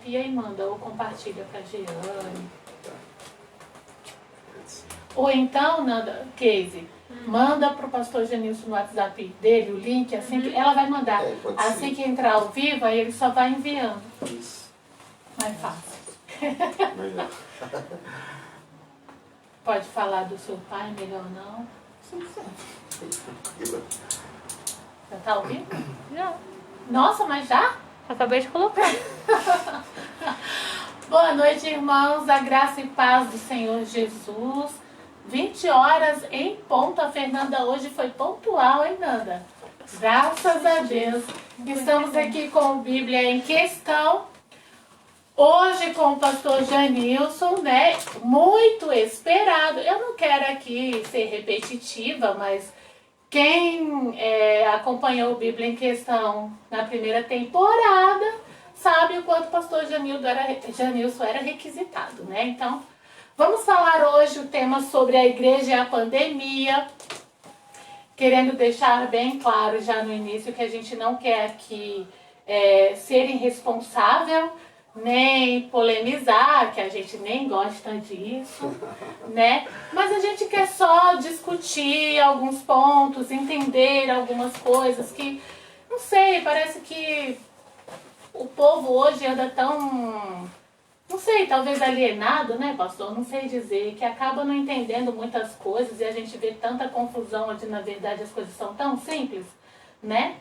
copia e manda, ou compartilha para a Jeane. Ou então, Nanda, Casey, manda para o pastor Genilson no WhatsApp dele o link, assim que ela vai mandar. Assim que entrar ao vivo, aí ele só vai enviando. Isso. Mais fácil. Melhor. Pode falar do seu pai, melhor não. Já tá ouvindo? Já. Nossa, mas já? Acabei de colocar. Boa noite, irmãos. A graça e paz do Senhor Jesus. 20 horas em ponto. A Fernanda hoje foi pontual, hein, Nanda? Graças a Deus. Estamos aqui com Bíblia em Questão. Hoje com o pastor Janilson, né? Muito esperado. Eu não quero aqui ser repetitiva, mas quem acompanhou o Bíblia em Questão na primeira temporada sabe o quanto o pastor Janilson era requisitado, né? Então, vamos falar hoje o tema sobre a igreja e a pandemia. Querendo deixar bem claro já no início que a gente não quer aqui ser irresponsável, nem polemizar, que a gente nem gosta disso, né? Mas a gente quer só discutir alguns pontos, entender algumas coisas que, não sei, parece que o povo hoje anda tão, não sei, talvez alienado, né, pastor? Não sei dizer, que acaba não entendendo muitas coisas e a gente vê tanta confusão onde, na verdade, as coisas são tão simples, né?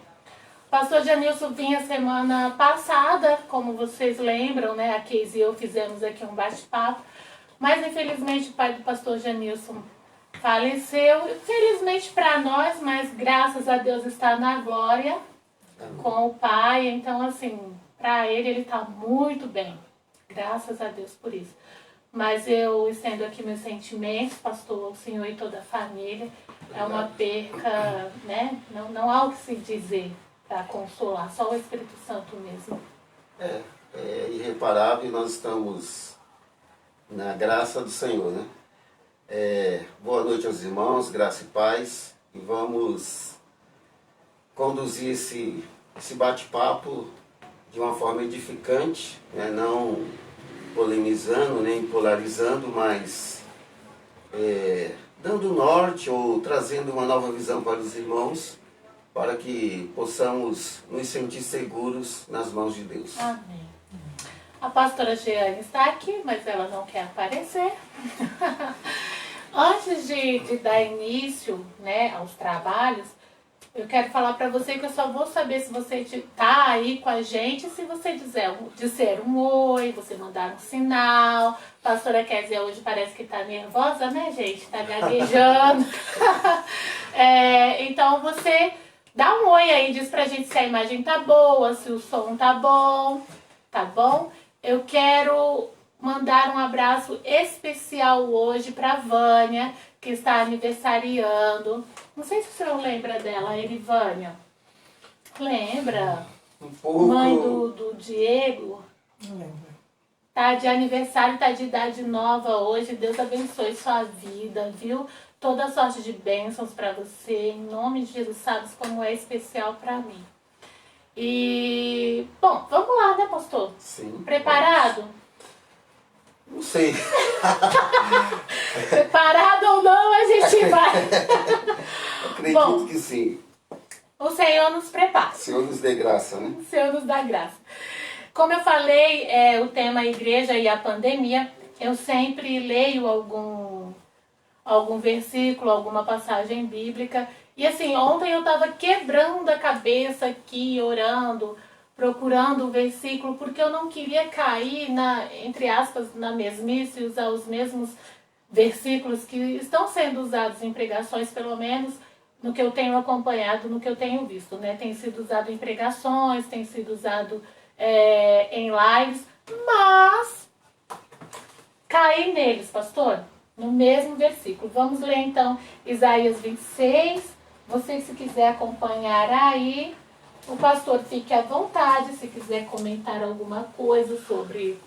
Pastor Janilson vinha semana passada, como vocês lembram, né? A Casey e eu fizemos aqui um bate-papo, mas infelizmente o pai do pastor Janilson faleceu. Felizmente para nós, mas graças a Deus está na glória com o pai. Então, assim, para ele está muito bem. Graças a Deus por isso. Mas eu estendo aqui meus sentimentos, pastor, o senhor e toda a família. É uma perca, né? Não há o que se dizer para consolar, só o Espírito Santo mesmo. É irreparável e nós estamos na graça do Senhor, né? Boa noite aos irmãos, graça e paz. E vamos conduzir esse bate-papo de uma forma edificante, né? Não polemizando, nem polarizando, mas dando norte ou trazendo uma nova visão para os irmãos, para que possamos nos sentir seguros nas mãos de Deus. Amém. A pastora Jeane está aqui, mas ela não quer aparecer. Antes de dar início, né, aos trabalhos, eu quero falar para você que eu só vou saber se você está aí com a gente se você disser um oi, você mandar um sinal. A pastora Kézia hoje parece que está nervosa, né, gente? Está gaguejando. Então você dá um oi aí, diz pra gente se a imagem tá boa, se o som tá bom, tá bom? Eu quero mandar um abraço especial hoje pra Vânia, que está aniversariando. Não sei se o senhor lembra dela, Erivânia. Lembra? Um pouco. Mãe do Diego. Não lembro. Tá de aniversário, tá de idade nova hoje. Deus abençoe sua vida, viu? Toda sorte de bênçãos para você, em nome de Jesus, sabes como é especial para mim. E, bom, vamos lá, né, pastor? Sim. Preparado? Não sei. Preparado ou não, a gente vai. Acredito Bom, que sim. O Senhor nos prepara. O Senhor nos dê graça, né? O Senhor nos dá graça. Como eu falei, o tema igreja e a pandemia, eu sempre leio algum versículo, alguma passagem bíblica. E assim, ontem eu estava quebrando a cabeça aqui, orando, procurando o versículo, porque eu não queria cair, entre aspas, na mesmice, usar os mesmos versículos que estão sendo usados em pregações, pelo menos no que eu tenho acompanhado, no que eu tenho visto, né? Tem sido usado em pregações, tem sido usado em lives, mas caí neles, pastor, no mesmo versículo. Vamos ler então Isaías 26. Você, se quiser acompanhar aí, o pastor fique à vontade, se quiser comentar alguma coisa sobre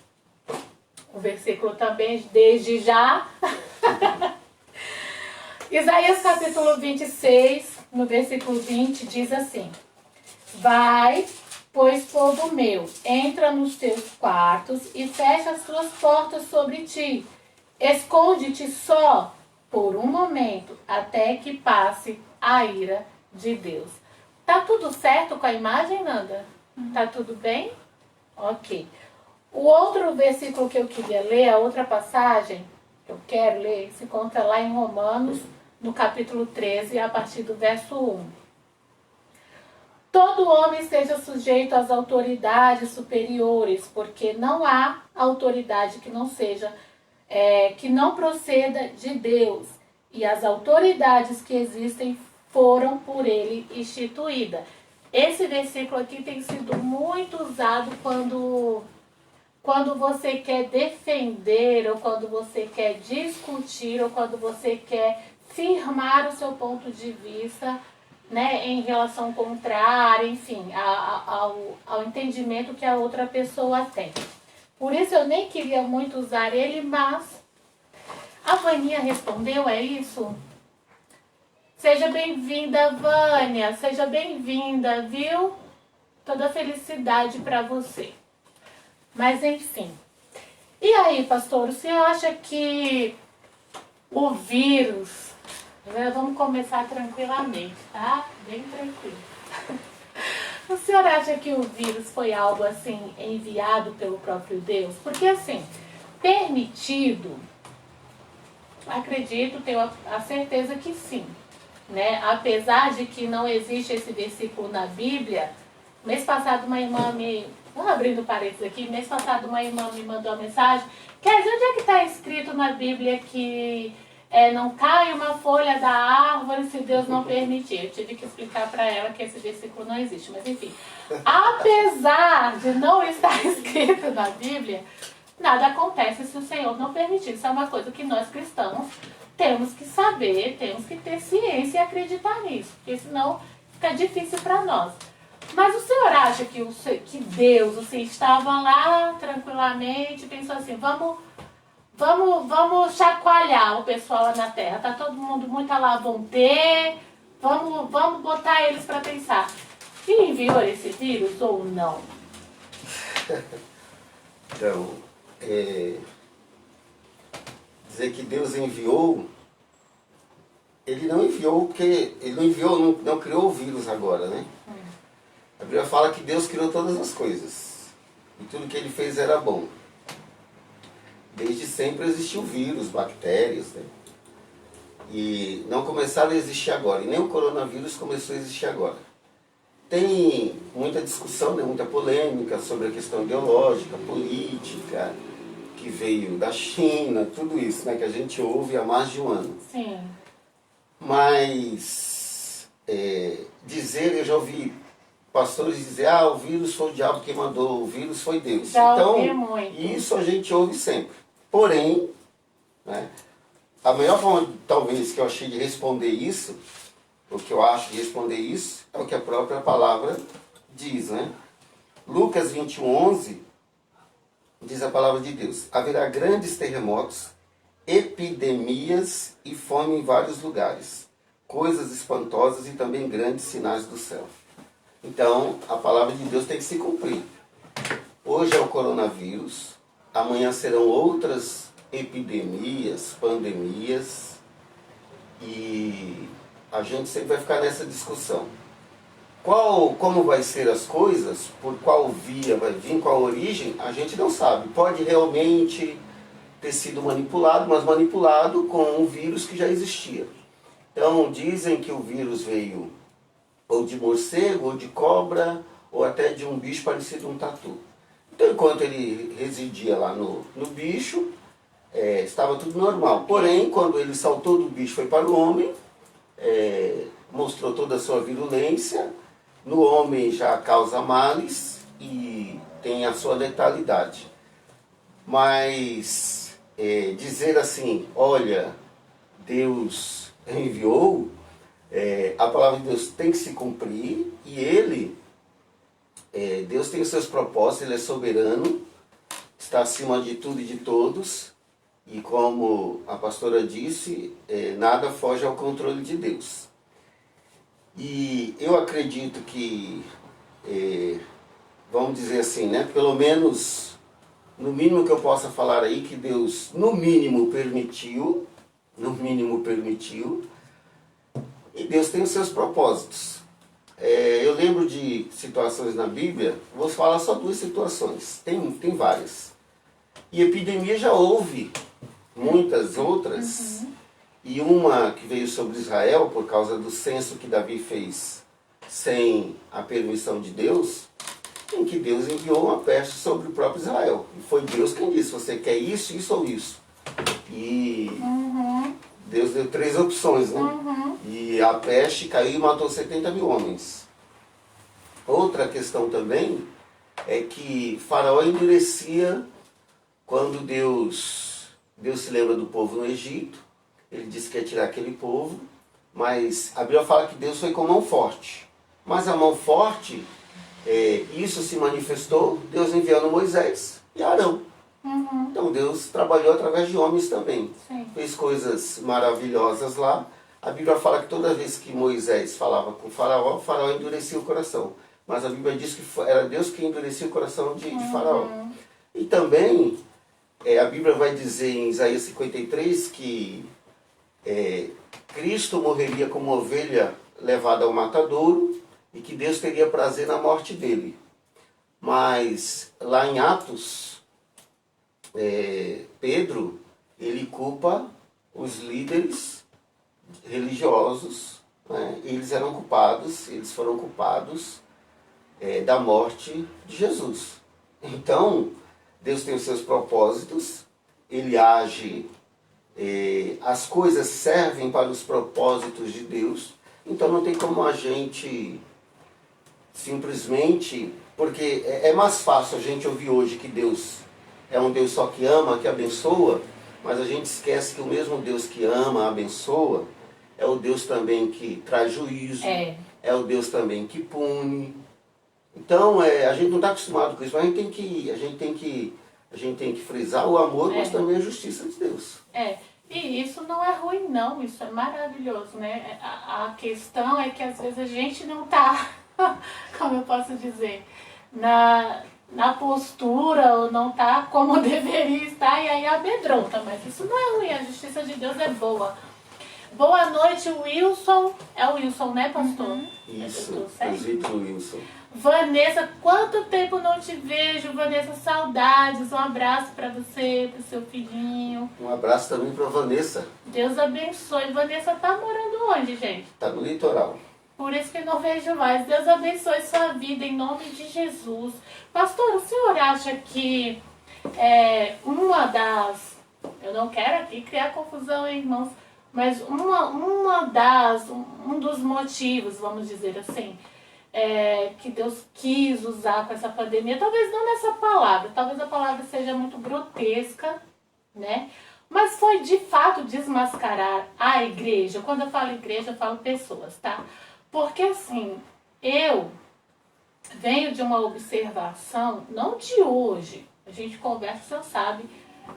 o versículo também, desde já. Isaías capítulo 26, no versículo 20, diz assim: Vai, Pois, povo meu, entra nos teus quartos e fecha as tuas portas sobre ti. Esconde-te só por um momento, até que passe a ira de Deus. Tá tudo certo com a imagem, Nanda? Tá tudo bem? Ok. O outro versículo que eu queria ler, a outra passagem que eu quero ler, se encontra lá em Romanos, no capítulo 13, a partir do verso 1. Todo homem esteja sujeito às autoridades superiores, porque não há autoridade que não seja, que não proceda de Deus. E as autoridades que existem foram por ele instituídas. Esse versículo aqui tem sido muito usado quando você quer defender, ou quando você quer discutir, ou quando você quer firmar o seu ponto de vista, né, em relação contrária, enfim, ao entendimento que a outra pessoa tem. Por isso eu nem queria muito usar ele, mas a Vaninha respondeu, é isso? Seja bem-vinda, Vânia, seja bem-vinda, viu? Toda felicidade para você. Mas enfim. E aí, pastor, o senhor acha que o vírus... Vamos começar tranquilamente, tá? Bem tranquilo. O senhor acha que o vírus foi algo assim enviado pelo próprio Deus? Porque assim, permitido, acredito, tenho a certeza que sim. Né? Apesar de que não existe esse versículo na Bíblia, mês passado uma irmã me... Vamos abrindo parênteses aqui. Mês passado uma irmã me mandou uma mensagem. Quer dizer, onde é que está escrito na Bíblia que não cai uma folha da árvore se Deus não permitir? Eu tive que explicar para ela que esse versículo não existe. Mas enfim, apesar de não estar escrito na Bíblia, nada acontece se o Senhor não permitir. Isso é uma coisa que nós cristãos temos que saber, temos que ter ciência e acreditar nisso, porque senão fica difícil para nós. Mas o senhor acha que Deus, assim, estava lá tranquilamente, pensou assim, vamos chacoalhar o pessoal lá na Terra, tá todo mundo muito à la vontade, vamos botar eles para pensar. E enviou esse vírus ou não? Então, dizer que Deus enviou, ele não enviou porque ele não enviou, não criou o vírus agora, né? A Bíblia fala que Deus criou todas as coisas e tudo que ele fez era bom. Desde sempre existiu vírus, bactérias, né? E não começaram a existir agora, e nem o coronavírus começou a existir agora. Tem muita discussão, né, muita polêmica sobre a questão ideológica, política, que veio da China, tudo isso, né, que a gente ouve há mais de um ano. Sim. Mas eu já ouvi pastores dizer, o vírus foi o diabo que mandou, o vírus foi Deus. Já então, ouvi muito. Isso a gente ouve sempre. Porém, né, a melhor forma, talvez, que eu achei de responder isso, o que eu acho de responder isso, é o que a própria palavra diz, né? Lucas 21:11 diz a palavra de Deus: haverá grandes terremotos, epidemias e fome em vários lugares, coisas espantosas e também grandes sinais do céu. Então, a palavra de Deus tem que se cumprir. Hoje é o coronavírus, amanhã serão outras epidemias, pandemias, e a gente sempre vai ficar nessa discussão. Como vai ser as coisas, por qual via vai vir, qual origem, a gente não sabe. Pode realmente ter sido manipulado, mas manipulado com um vírus que já existia. Então, dizem que o vírus veio ou de morcego, ou de cobra, ou até de um bicho parecido a um tatu. Então, enquanto ele residia lá no bicho, estava tudo normal. Porém, quando ele saltou do bicho e foi para o homem, mostrou toda a sua virulência. No homem já causa males e tem a sua letalidade. Mas dizer assim, olha, Deus enviou, a palavra de Deus tem que se cumprir, e Deus tem os seus propósitos, Ele é soberano, está acima de tudo e de todos, e como a pastora disse, nada foge ao controle de Deus. E eu acredito que vamos dizer assim, né? Pelo menos, no mínimo que eu possa falar aí, que Deus, no mínimo permitiu, e Deus tem os seus propósitos. Eu lembro de situações na Bíblia, vou falar só 2 situações, tem várias. E epidemia já houve muitas outras, e uma que veio sobre Israel por causa do censo que Davi fez sem a permissão de Deus, em que Deus enviou uma peste sobre o próprio Israel. E foi Deus quem disse, você quer isso, isso ou isso. E Deus deu 3 opções, né? E a peste caiu e matou 70 mil homens. Outra questão também é que Faraó endurecia quando Deus se lembra do povo no Egito. Ele disse que ia tirar aquele povo, mas a Bíblia fala que Deus foi com mão forte. Mas a mão forte, isso se manifestou Deus enviando Moisés e Arão. Então Deus trabalhou através de homens também. Sim. Fez coisas maravilhosas lá. A Bíblia fala que toda vez que Moisés falava com o Faraó endurecia o coração. Mas a Bíblia diz que era Deus que endurecia o coração de Faraó. E também, a Bíblia vai dizer em Isaías 53 que Cristo morreria como ovelha levada ao matadouro e que Deus teria prazer na morte dele. Mas lá em Atos, Pedro, ele culpa os líderes religiosos, né? Eles foram culpados da morte de Jesus. Então, Deus tem os seus propósitos, ele age, as coisas servem para os propósitos de Deus, então não tem como a gente simplesmente, porque é mais fácil a gente ouvir hoje que Deus é um Deus só que ama, que abençoa, mas a gente esquece que o mesmo Deus que ama, abençoa, é o Deus também que traz juízo, é o Deus também que pune. Então, a gente não está acostumado com isso, mas a gente tem que frisar o amor, mas também a justiça de Deus. E isso não é ruim não, isso é maravilhoso, né? A questão é que às vezes a gente não está, como eu posso dizer, na postura, ou não está como deveria estar, e aí amedronta, mas isso não é ruim, a justiça de Deus é boa. Boa noite, Wilson. É o Wilson, né, pastor? Isso, presbítero Wilson. Vanessa, quanto tempo não te vejo, Vanessa, saudades, um abraço para você, para o seu filhinho. Um abraço também para Vanessa. Deus abençoe. Vanessa tá morando onde, gente? Tá no litoral. Por isso que não vejo mais. Deus abençoe sua vida em nome de Jesus. Pastor, o senhor acha que uma das... Eu não quero aqui criar confusão, hein, irmãos, mas um dos motivos, vamos dizer assim, que Deus quis usar com essa pandemia, talvez não nessa palavra, talvez a palavra seja muito grotesca, né? Mas foi de fato desmascarar a igreja. Quando eu falo igreja, eu falo pessoas, tá? Porque assim, eu venho de uma observação, não de hoje, a gente conversa, você sabe,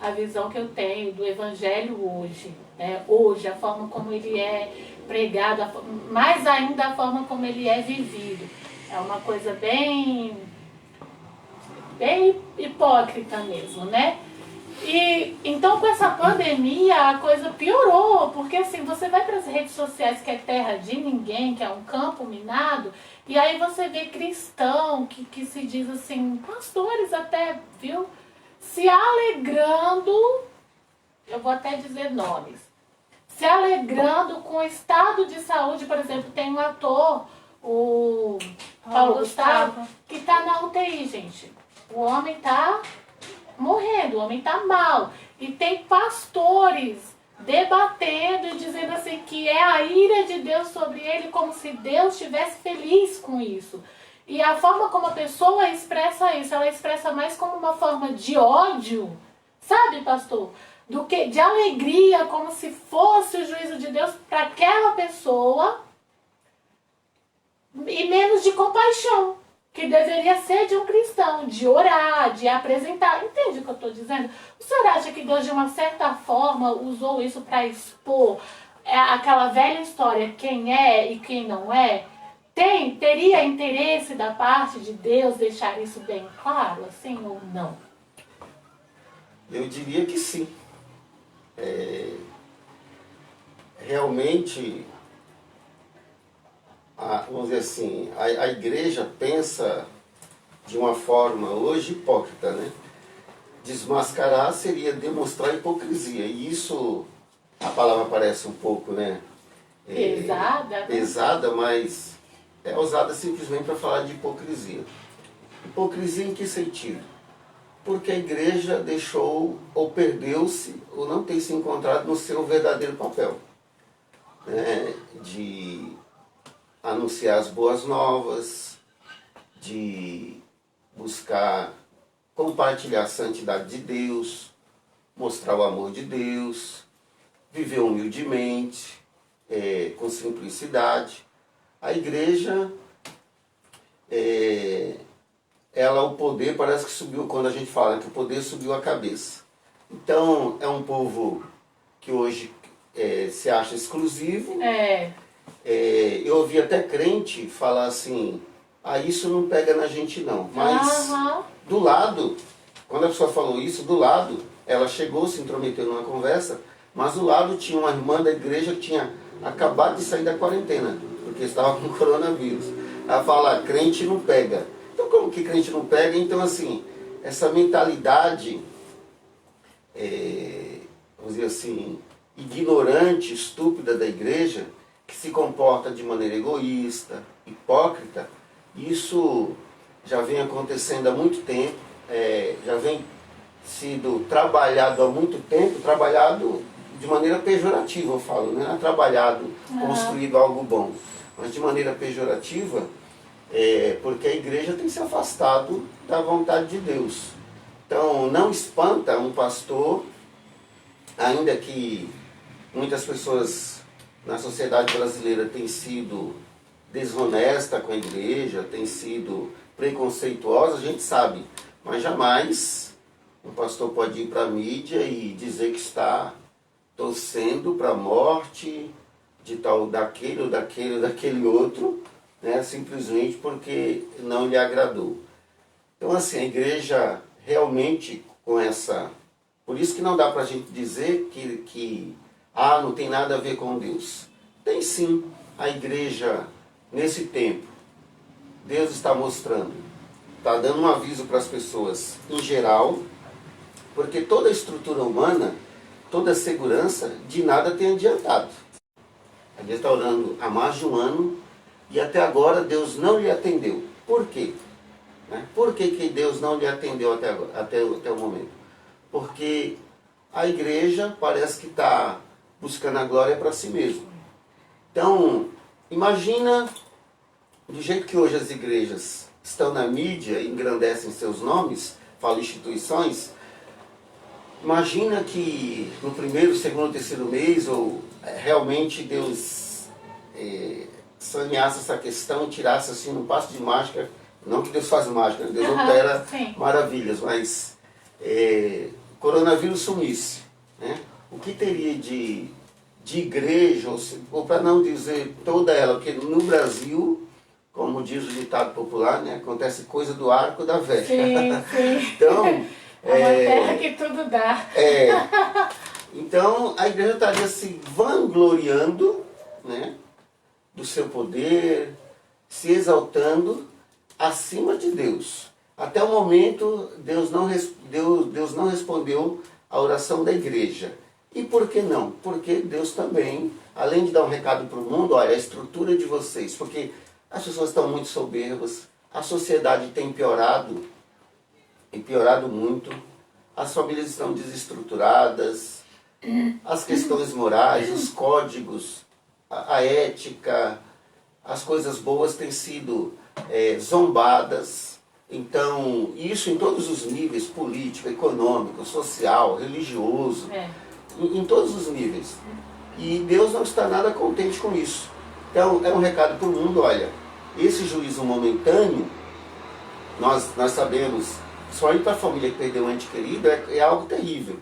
a visão que eu tenho do evangelho hoje, né? Hoje, a forma como ele é pregado, mais ainda a forma como ele é vivido. É uma coisa bem hipócrita mesmo, né? E então com essa pandemia a coisa piorou, porque assim, você vai para as redes sociais que é terra de ninguém, que é um campo minado, e aí você vê cristão que se diz assim, pastores até, viu? Se alegrando, eu vou até dizer nomes, se alegrando com o estado de saúde. Por exemplo, tem um ator, o Paulo Gustavo, que está na UTI, gente. O homem está morrendo, o homem está mal. E tem pastores debatendo e dizendo assim que é a ira de Deus sobre ele, como se Deus estivesse feliz com isso. E a forma como a pessoa expressa isso, ela expressa mais como uma forma de ódio, sabe, pastor? Do que de alegria, como se fosse o juízo de Deus para aquela pessoa, e menos de compaixão, que deveria ser de um cristão, de orar, de apresentar. Entende o que eu estou dizendo? O senhor acha que Deus, de uma certa forma, usou isso para expor aquela velha história, quem é e quem não é? Teria interesse da parte de Deus deixar isso bem claro, assim, ou não? Eu diria que sim. Realmente, vamos dizer assim, a igreja pensa de uma forma hoje hipócrita, né? Desmascarar seria demonstrar hipocrisia. E isso, a palavra parece um pouco, né? Pesada, né? Pesada, mas é usada simplesmente para falar de hipocrisia. Hipocrisia em que sentido? Porque a igreja deixou, ou perdeu-se, ou não tem se encontrado no seu verdadeiro papel, né? De anunciar as boas novas, de buscar compartilhar a santidade de Deus, mostrar o amor de Deus, viver humildemente, com simplicidade. A igreja, o poder parece que subiu, quando a gente fala que o poder subiu a cabeça. Então, é um povo que hoje se acha exclusivo. Eu ouvi até crente falar assim, isso não pega na gente não. Mas do lado, quando a pessoa falou isso, do lado, ela chegou, se intrometeu numa conversa, mas do lado tinha uma irmã da igreja que tinha acabado de sair da quarentena, porque estava com coronavírus. Ela fala, crente não pega. Então como que crente não pega? Então assim, essa mentalidade, vamos dizer assim, ignorante, estúpida da igreja, que se comporta de maneira egoísta, hipócrita, isso já vem acontecendo há muito tempo, já vem sido trabalhado há muito tempo, trabalhado de maneira pejorativa, eu falo, não é trabalhado, construído algo bom, mas de maneira pejorativa, porque a igreja tem se afastado da vontade de Deus. Então, não espanta um pastor, ainda que muitas pessoas na sociedade brasileira têm sido desonesta com a igreja, têm sido preconceituosa, a gente sabe, mas jamais um pastor pode ir para a mídia e dizer que está torcendo para a morte de tal, daquele ou daquele outro, né, simplesmente porque não lhe agradou. Então assim, a igreja realmente com essa... Por isso que não dá para a gente dizer que não tem nada a ver com Deus. Tem sim. A igreja, nesse tempo, Deus está mostrando, está dando um aviso para as pessoas em geral, porque toda a estrutura humana, toda a segurança, de nada tem adiantado. A igreja está orando há mais de um ano e até agora Deus não lhe atendeu. Por quê? Por que Deus não lhe atendeu até o momento? Porque a igreja parece que está buscando a glória para si mesma. Então, imagina, do jeito que hoje as igrejas estão na mídia e engrandecem seus nomes, falam instituições, imagina que no primeiro, segundo, terceiro mês, ou realmente Deus saneasse essa questão, tirasse assim num passo de mágica, não que Deus faz mágica, Deus opera maravilhas, mas coronavírus sumisse, né? O que teria de igreja, ou para não dizer toda ela, porque no Brasil, como diz o ditado popular, né, acontece coisa do arco da velha. Sim. Então, é uma terra que tudo dá. Então, a igreja estaria se vangloriando, né, do seu poder, se exaltando acima de Deus. Até o momento, Deus não respondeu a oração da igreja. E por que não? Porque Deus também, além de dar um recado para o mundo, olha, a estrutura de vocês, porque as pessoas estão muito soberbas, a sociedade tem piorado, e piorado muito, as famílias estão desestruturadas, as questões morais, os códigos, a ética, as coisas boas têm sido zombadas. Então, isso em todos os níveis, político, econômico, social, religioso, em todos os níveis. E Deus não está nada contente com isso. Então, é um recado para o mundo, olha, esse juízo momentâneo, nós sabemos, só ir para a família que perdeu um ente querido é algo terrível.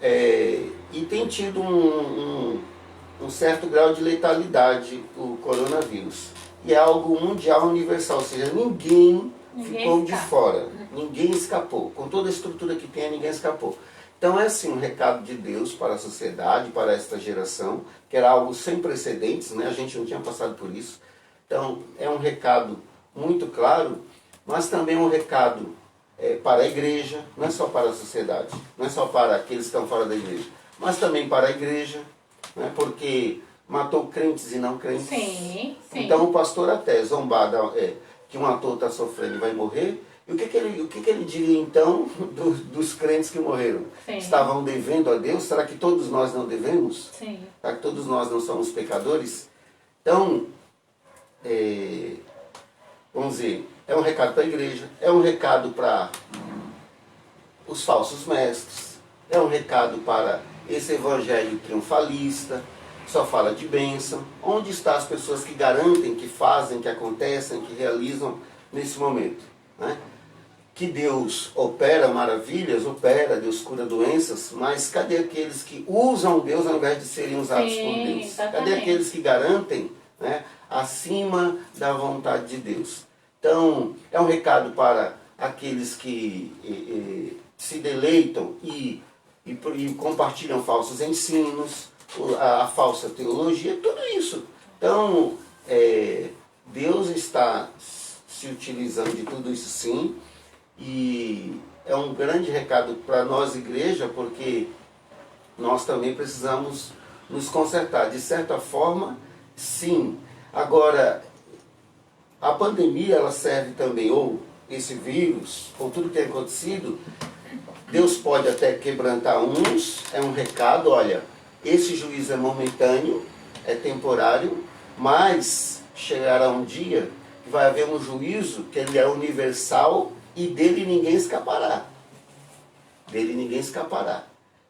E tem tido um certo grau de letalidade o coronavírus. e é algo mundial, universal, ou seja, ninguém ficou de escapa. fora, ninguém escapou. Com toda a estrutura que tem, ninguém escapou. Então é assim um recado de Deus para a sociedade, para esta geração, que era algo sem precedentes, né? A gente não tinha passado por isso. Então é um recado muito claro, mas também um recado para a igreja, não é só para a sociedade, não é só para aqueles que estão fora da igreja, mas também para a igreja, né? Porque matou crentes e não crentes. Sim, sim. Então o pastor até zombado que um ator está sofrendo e vai morrer, e o que ele diria então dos crentes que morreram? Sim. Estavam devendo a Deus? Será que todos nós não devemos? Sim. Será que todos nós não somos pecadores? Então, vamos dizer, é um recado para a igreja, é um recado para os falsos mestres, é um recado para esse evangelho triunfalista, só fala de bênção. Onde estão as pessoas que garantem, que fazem, que acontecem, que realizam nesse momento? Né? Que Deus opera maravilhas, opera, Deus cura doenças, mas cadê aqueles que usam Deus ao invés de serem usados por Deus? Exatamente. Cadê aqueles que garantem, né, acima da vontade de Deus? Então, é um recado para aqueles que se deleitam e compartilham falsos ensinos, a falsa teologia, tudo isso. Então, Deus está se utilizando de tudo isso sim, e é um grande recado para nós, igreja, porque nós também precisamos nos consertar. De certa forma, sim. Agora, a pandemia, ela serve também, ou esse vírus, ou tudo que tem acontecido, Deus pode até quebrantar uns, é um recado, olha, esse juízo é momentâneo, é temporário, mas chegará um dia que vai haver um juízo que ele é universal e dele ninguém escapará. Dele ninguém escapará.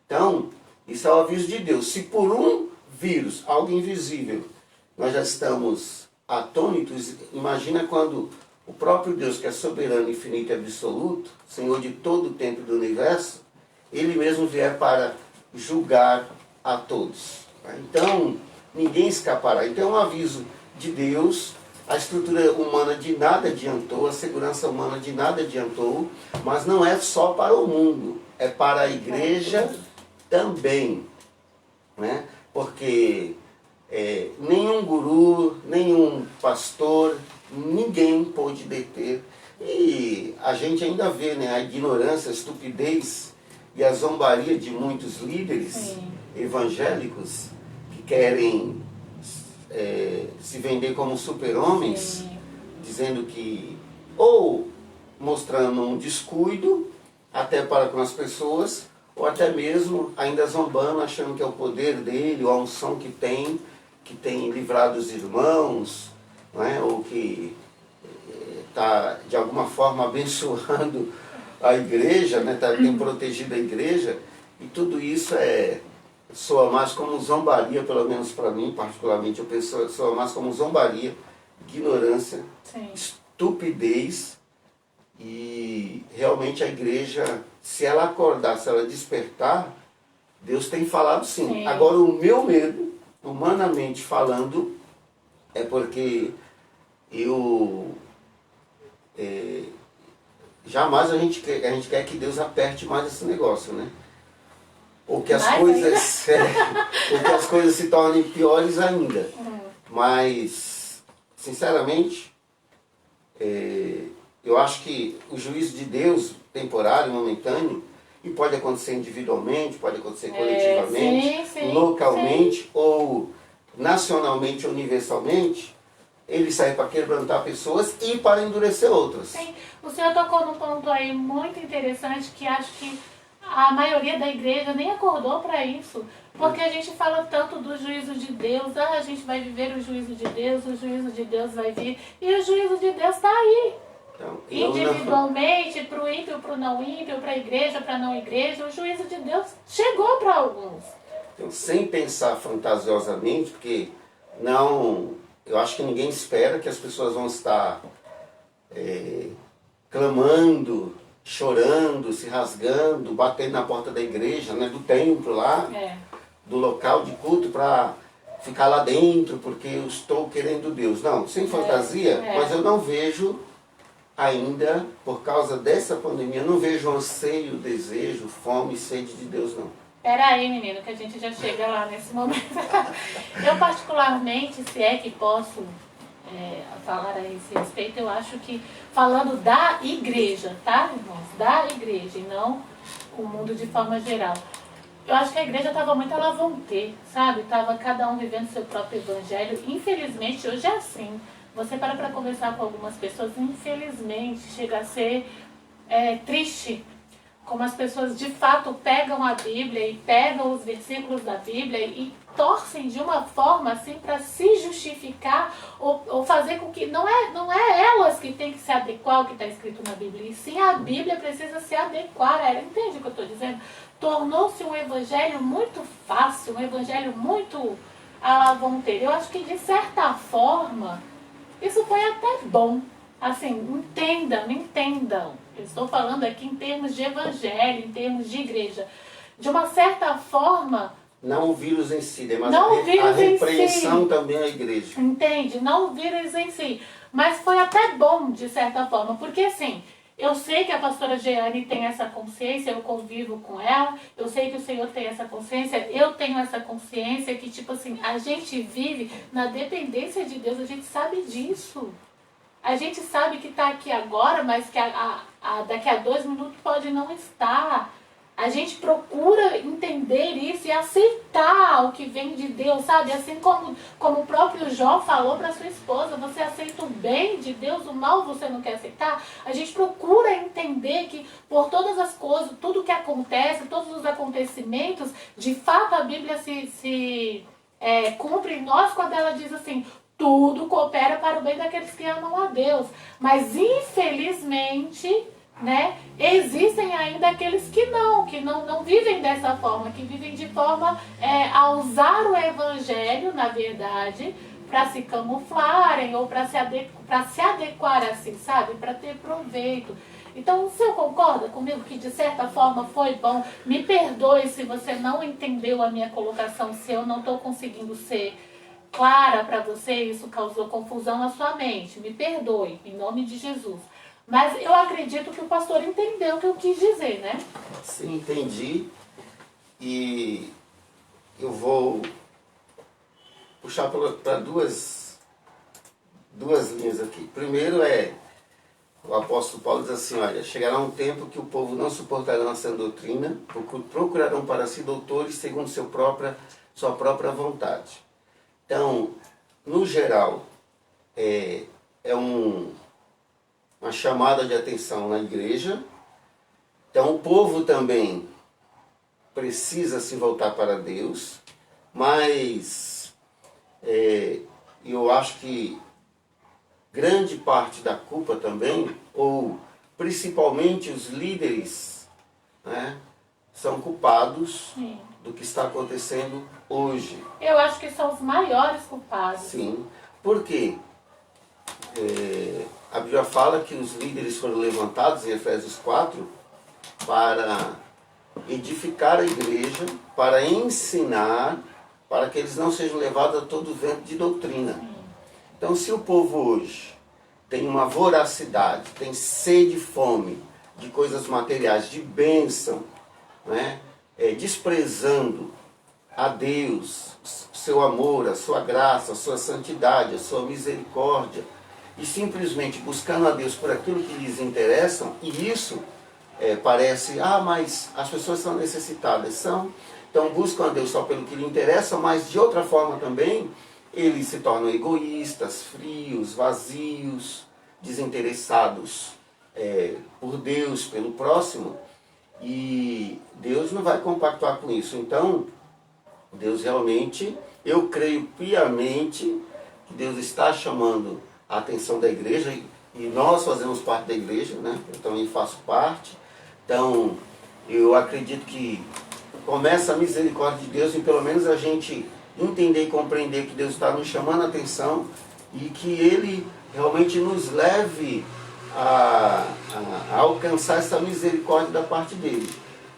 Então, isso é o aviso de Deus. Se por um vírus, algo invisível, nós já estamos atônitos, imagina quando o próprio Deus, que é soberano, infinito e absoluto, Senhor de todo o tempo do universo, Ele mesmo vier para julgar a todos. Então, ninguém escapará. Então, é um aviso de Deus. A estrutura humana de nada adiantou, a segurança humana de nada adiantou, mas não é só para o mundo, é para a igreja também. Né? Porque nenhum guru, nenhum pastor, ninguém pôde deter. E a gente ainda vê, né, a ignorância, a estupidez e a zombaria de muitos líderes evangélicos que querem se vender como super-homens, dizendo que, ou mostrando um descuido até para com as pessoas, ou até mesmo ainda zombando, achando que é o poder dele, ou a unção que tem livrado os irmãos, não é? Ou que está de alguma forma abençoando a igreja, né? Tem protegido a igreja, e tudo isso soa mais como zombaria, pelo menos para mim, particularmente, eu penso, soa mais como zombaria, ignorância, estupidez, e realmente a igreja, se ela acordar, se ela despertar, Deus tem falado sim. Agora o meu medo, humanamente falando, é porque jamais a gente quer que Deus aperte mais esse negócio, né? Ou que as coisas se tornem piores ainda. Mas, sinceramente, eu acho que o juízo de Deus, temporário, momentâneo, e pode acontecer individualmente, pode acontecer coletivamente, localmente, ou nacionalmente ou universalmente, ele serve para quebrantar pessoas e para endurecer outras. Sim. O senhor tocou num ponto aí muito interessante, que acho que a maioria da igreja nem acordou para isso. Porque a gente fala tanto do juízo de Deus, a gente vai viver o juízo de Deus, o juízo de Deus vai vir, e o juízo de Deus está aí. Então, individualmente, para o ímpio, para o não ímpio, para a igreja, para a não igreja, o juízo de Deus chegou para alguns. Então, sem pensar fantasiosamente, porque eu acho que ninguém espera que as pessoas vão estar clamando, chorando, se rasgando, batendo na porta da igreja, né, do templo lá, do local de culto, para ficar lá dentro porque eu estou querendo Deus. Não, sem fantasia, mas eu não vejo ainda, por causa dessa pandemia, eu não vejo anseio, desejo, fome e sede de Deus, não. Peraí, menino, que a gente já chega lá nesse momento. Eu particularmente, se é que posso falar a esse respeito, eu acho que, falando da igreja, tá, irmãos? Da igreja e não o mundo de forma geral. Eu acho que a igreja estava muito à la vontade, sabe? Estava cada um vivendo seu próprio evangelho. Infelizmente, hoje é assim. Você para conversar com algumas pessoas, infelizmente, chega a ser triste. Como as pessoas de fato pegam a Bíblia e pegam os versículos da Bíblia e torcem de uma forma assim para se justificar ou fazer com que não é elas que têm que se adequar ao que está escrito na Bíblia, e sim a Bíblia precisa se adequar a ela. Entende o que eu estou dizendo? Tornou-se um evangelho muito fácil, um evangelho muito à la vontade. Eu acho que de certa forma isso foi até bom. Assim, me entendam. Eu estou falando aqui em termos de evangelho, em termos de igreja. De uma certa forma... Não o vírus em si, mas não a repreensão também à igreja. Entende? Não o vírus em si. Mas foi até bom, de certa forma. Porque, assim, eu sei que a pastora Jeane tem essa consciência, eu convivo com ela. Eu sei que o Senhor tem essa consciência, eu tenho essa consciência que, tipo assim, a gente vive na dependência de Deus. A gente sabe disso. A gente sabe que está aqui agora, mas que daqui a 2 minutos pode não estar. A gente procura entender isso e aceitar o que vem de Deus, sabe? Assim como o próprio Jó falou para sua esposa, você aceita o bem de Deus, o mal você não quer aceitar. A gente procura entender que por todas as coisas, tudo que acontece, todos os acontecimentos, de fato a Bíblia se cumpre em nós quando ela diz assim... Tudo coopera para o bem daqueles que amam a Deus. Mas, infelizmente, né, existem ainda aqueles que não vivem dessa forma, que vivem de forma a usar o evangelho, na verdade, para se camuflarem ou para se adequar assim, sabe? Para ter proveito. Então, o senhor concorda comigo que de certa forma foi bom? Me perdoe se você não entendeu a minha colocação, se eu não estou conseguindo ser clara para você, isso causou confusão na sua mente. Me perdoe, em nome de Jesus. Mas eu acredito que o pastor entendeu o que eu quis dizer, né? Sim, entendi. E eu vou puxar para duas linhas aqui. Primeiro o apóstolo Paulo diz assim, olha, chegará um tempo que o povo não suportará a sã doutrina, procurarão para si doutores segundo sua própria vontade. Então, no geral, uma chamada de atenção na igreja. Então, o povo também precisa se voltar para Deus, mas eu acho que grande parte da culpa também, ou principalmente os líderes, né, são culpados Sim. do que está acontecendo hoje. Eu acho que são os maiores culpados. Sim, porque a Bíblia fala que os líderes foram levantados em Efésios 4 para edificar a igreja, para ensinar, para que eles não sejam levados a todo vento de doutrina. Sim. Então, se o povo hoje tem uma voracidade, tem sede e fome de coisas materiais, de bênção, né? Desprezando a Deus, seu amor, a sua graça, a sua santidade, a sua misericórdia, e simplesmente buscando a Deus por aquilo que lhes interessam, e isso parece, mas as pessoas são necessitadas, então buscam a Deus só pelo que lhe interessa, mas de outra forma também, eles se tornam egoístas, frios, vazios, desinteressados por Deus, pelo próximo, e Deus não vai compactuar com isso. Então, Deus realmente, eu creio piamente que Deus está chamando a atenção da igreja, e nós fazemos parte da igreja, né? Eu também faço parte. Então, eu acredito que começa a misericórdia de Deus em pelo menos a gente entender e compreender que Deus está nos chamando a atenção e que Ele realmente nos leve a alcançar essa misericórdia da parte dele.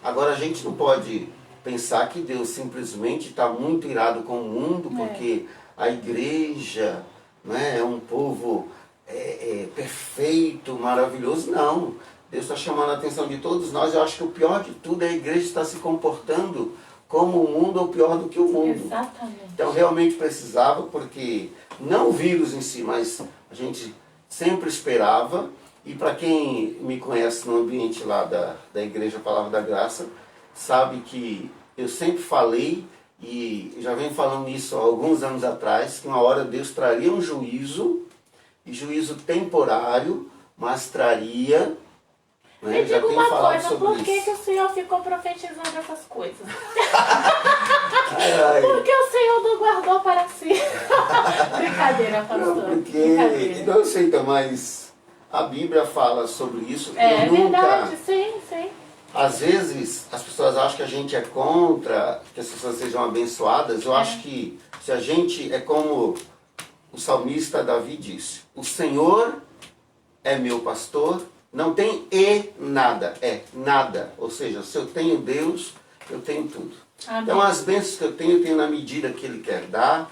Agora, a gente não pode pensar que Deus simplesmente está muito irado com o mundo, porque a igreja, né, é um povo perfeito, maravilhoso. Não. Deus está chamando a atenção de todos nós. Eu acho que o pior de tudo é a igreja estar se comportando como o mundo ou pior do que o mundo. Exatamente. Então realmente precisava, porque não o vírus em si, mas a gente sempre esperava. E para quem me conhece no ambiente lá da Igreja Palavra da Graça, sabe que eu sempre falei, e já venho falando isso há alguns anos atrás, que uma hora Deus traria um juízo, e juízo temporário, mas traria... Me diga uma coisa, por que o Senhor ficou profetizando essas coisas? Por que o Senhor não guardou para si? Brincadeira, pastor. Não, porque, brincadeira. não sei, então, mas a Bíblia fala sobre isso. É verdade, sim, sim. Às vezes as pessoas acham que a gente é contra que as pessoas sejam abençoadas. Eu acho que se a gente é como o salmista Davi disse: o Senhor é meu pastor. Não tem nada, é nada. Ou seja, se eu tenho Deus, eu tenho tudo. Amém. Então as bênçãos que eu tenho na medida que Ele quer dar.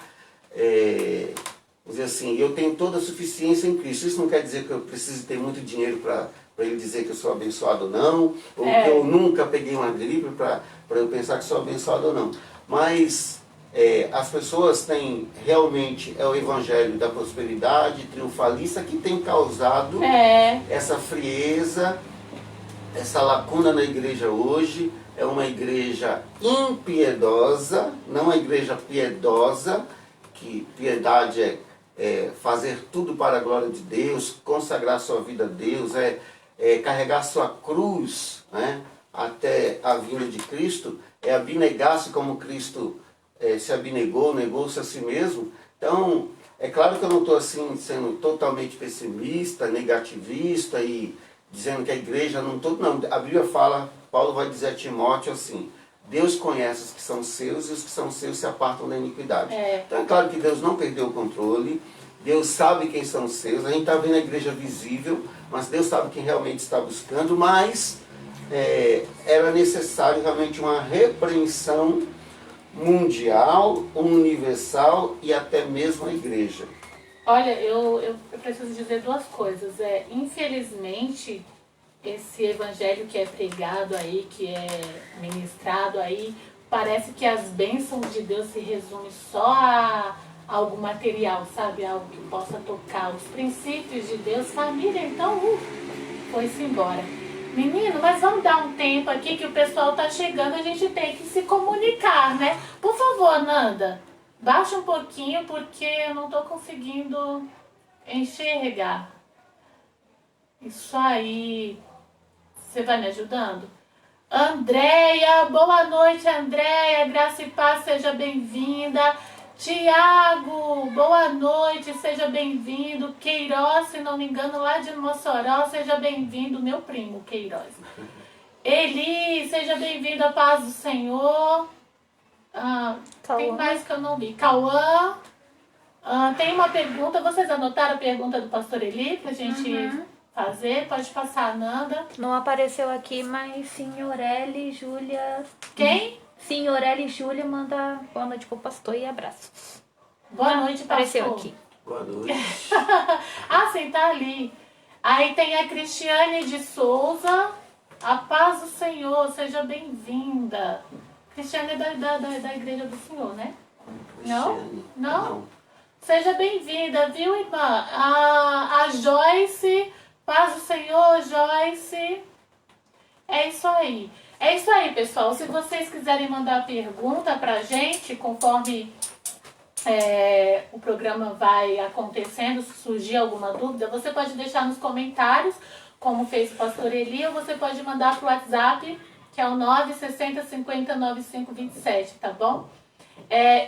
Vamos dizer assim, eu tenho toda a suficiência em Cristo. Isso não quer dizer que eu preciso ter muito dinheiro para Ele dizer que eu sou abençoado ou não. Ou que eu nunca peguei uma gripe para eu pensar que sou abençoado ou não. Mas as pessoas têm realmente o evangelho da prosperidade triunfalista que tem causado essa frieza, essa lacuna na igreja hoje. É uma igreja impiedosa, não uma igreja piedosa, que piedade é fazer tudo para a glória de Deus, consagrar sua vida a Deus, carregar sua cruz, né, até a vinda de Cristo, é abnegar-se como Cristo se abnegou, negou-se a si mesmo. Então, é claro que eu não estou assim sendo totalmente pessimista, negativista e dizendo que a igreja não... Não, a Bíblia fala, Paulo vai dizer a Timóteo assim: Deus conhece os que são seus e os que são seus se apartam da iniquidade. Então é claro que Deus não perdeu o controle, Deus sabe quem são os seus, a gente está vendo a igreja visível, mas Deus sabe quem realmente está buscando, mas era necessário realmente uma repreensão mundial, universal e até mesmo a igreja. Olha, eu preciso dizer duas coisas. Infelizmente, esse evangelho que é pregado aí, que é ministrado aí, parece que as bênçãos de Deus se resumem só a algo material, sabe? Algo que possa tocar os princípios de Deus. Família, então, foi-se embora. Menino, mas vamos dar um tempo aqui que o pessoal tá chegando, a gente tem que se comunicar, né? Por favor, Nanda, baixa um pouquinho porque eu não tô conseguindo enxergar. Isso aí. Você vai me ajudando? Andréia, boa noite, Andréia, graça e paz, seja bem-vinda. Tiago, boa noite, seja bem-vindo. Queiroz, se não me engano, lá de Mossoró, seja bem-vindo, meu primo Queiroz. Eli, seja bem-vindo, a paz do Senhor. Tem mais que eu não vi. Cauã, tem uma pergunta, vocês anotaram a pergunta do pastor Eli pra gente fazer? Pode passar, Nanda. Não apareceu aqui, mas Senhorelli e Júlia... Quem? Senhorelli e Júlia manda boa noite pro pastor e abraços. Boa noite, pastor. Apareceu aqui. Boa noite. Sim, tá ali. Aí tem a Cristiane de Souza. A paz do Senhor, seja bem-vinda. Cristiane é da Igreja do Senhor, né? Cristiane. Não? Seja bem-vinda, viu, irmã? A Joyce, paz do Senhor, Joyce. É isso aí. É isso aí, pessoal. Se vocês quiserem mandar pergunta pra gente, conforme o programa vai acontecendo, se surgir alguma dúvida, você pode deixar nos comentários, como fez o pastor Eli, ou você pode mandar pro WhatsApp, que é o 960 50 95 27, tá bom?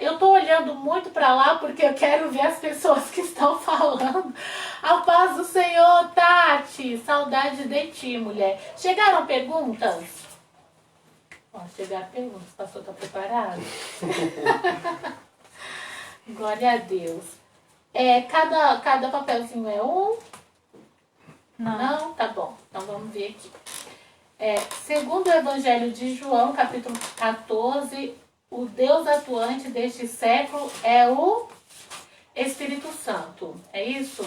Eu tô olhando muito pra lá porque eu quero ver as pessoas que estão falando. A paz do Senhor, Tati. Saudade de ti, mulher. Chegaram perguntas? Chegaram perguntas. O pastor tá preparado? Glória a Deus. Cada papelzinho é um? Não? Tá bom. Então vamos ver aqui. Segundo o Evangelho de João, capítulo 14, o Deus atuante deste século é o Espírito Santo. É isso?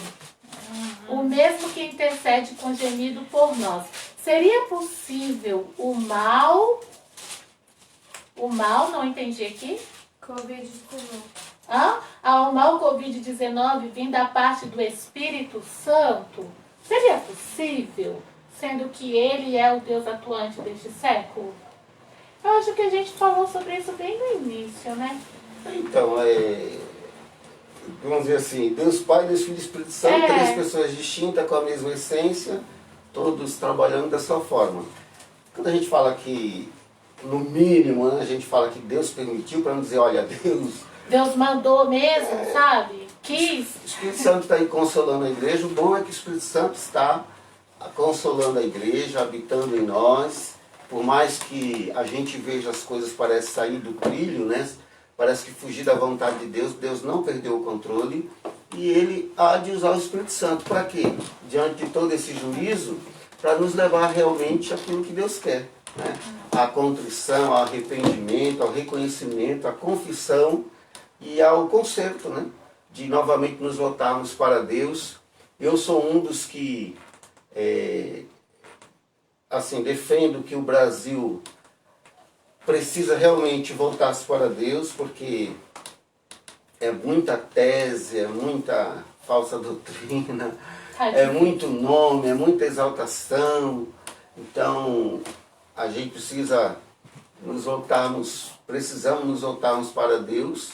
O mesmo que intercede com gemido por nós. Seria possível o mal, não entendi aqui? Covid-19. O mal Covid-19 vindo da parte do Espírito Santo? Seria possível, sendo que ele é o Deus atuante deste século? Eu acho que a gente falou sobre isso bem no início, né? Então, vamos dizer assim, Deus Pai, Deus Filho e Espírito Santo, três pessoas distintas com a mesma essência, todos trabalhando da sua forma. Quando a gente fala que, no mínimo, né, a gente fala que Deus permitiu, para não dizer, olha, Deus mandou mesmo, sabe? Quis. O Espírito Santo está aí consolando a igreja. O bom é que o Espírito Santo está consolando a igreja, habitando em nós. Por mais que a gente veja as coisas parecem sair do trilho, né? Parece que fugir da vontade de Deus, Deus não perdeu o controle. E Ele há de usar o Espírito Santo. Para quê? Diante de todo esse juízo, para nos levar realmente àquilo que Deus quer. Né? À contrição, ao arrependimento, ao reconhecimento, à confissão e ao conserto, né? De novamente nos voltarmos para Deus. Eu sou um dos que assim, defendo que o Brasil precisa realmente voltar-se para Deus, porque é muita tese, é muita falsa doutrina, é muito nome, é muita exaltação. Então, a gente precisa precisamos nos voltarmos para Deus.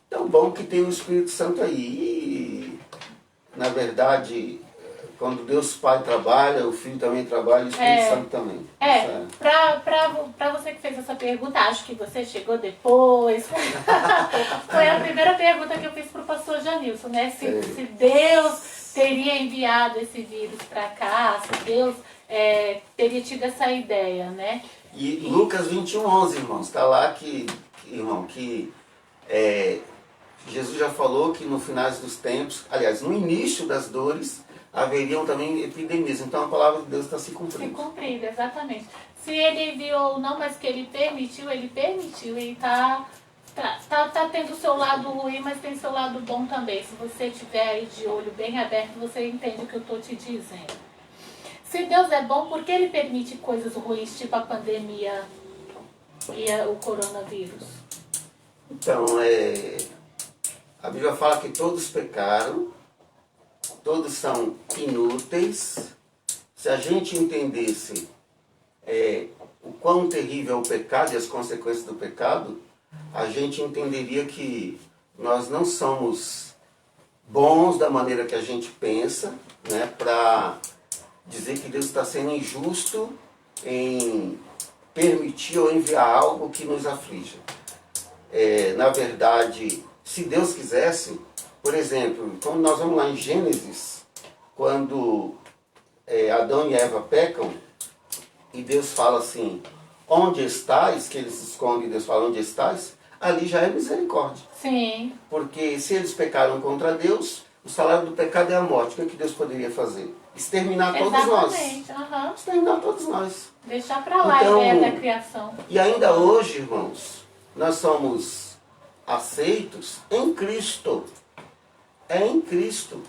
Então, bom que tem o Espírito Santo aí. E, na verdade, quando Deus Pai trabalha, o Filho também trabalha, o Espírito Santo também. Para você que fez essa pergunta, acho que você chegou depois. Foi a primeira pergunta que eu fiz para o pastor Janilson, né? Se Deus teria enviado esse vírus para cá, se Deus teria tido essa ideia, né? E Lucas 21:11, irmãos, está lá que Jesus já falou que no final dos tempos, aliás, no início das dores, haveriam também epidemias. Então a palavra de Deus está se cumprindo. Se cumprindo, exatamente. Se ele enviou ou não, mas que ele permitiu. Ele está tendo o seu lado ruim, mas tem seu lado bom também. Se você tiver aí de olho bem aberto, você entende o que eu estou te dizendo. Se Deus é bom, por que ele permite coisas ruins, tipo a pandemia e o coronavírus? Então, a Bíblia fala que todos pecaram, todos são inúteis. Se a gente entendesse o quão terrível é o pecado e as consequências do pecado, a gente entenderia que nós não somos bons da maneira que a gente pensa, né, para dizer que Deus está sendo injusto em permitir ou enviar algo que nos aflige. Na verdade, se Deus quisesse, por exemplo, quando nós vamos lá em Gênesis, quando Adão e Eva pecam, e Deus fala assim, onde estás, que eles se escondem, Deus fala, onde estás, ali já é misericórdia. Sim. Porque se eles pecaram contra Deus, o salário do pecado é a morte. O que, Deus poderia fazer? Exterminar todos nós. Uhum. Exterminar todos nós. Deixar para lá então, a ideia da criação. E ainda hoje, irmãos, nós somos aceitos em Cristo. É em Cristo.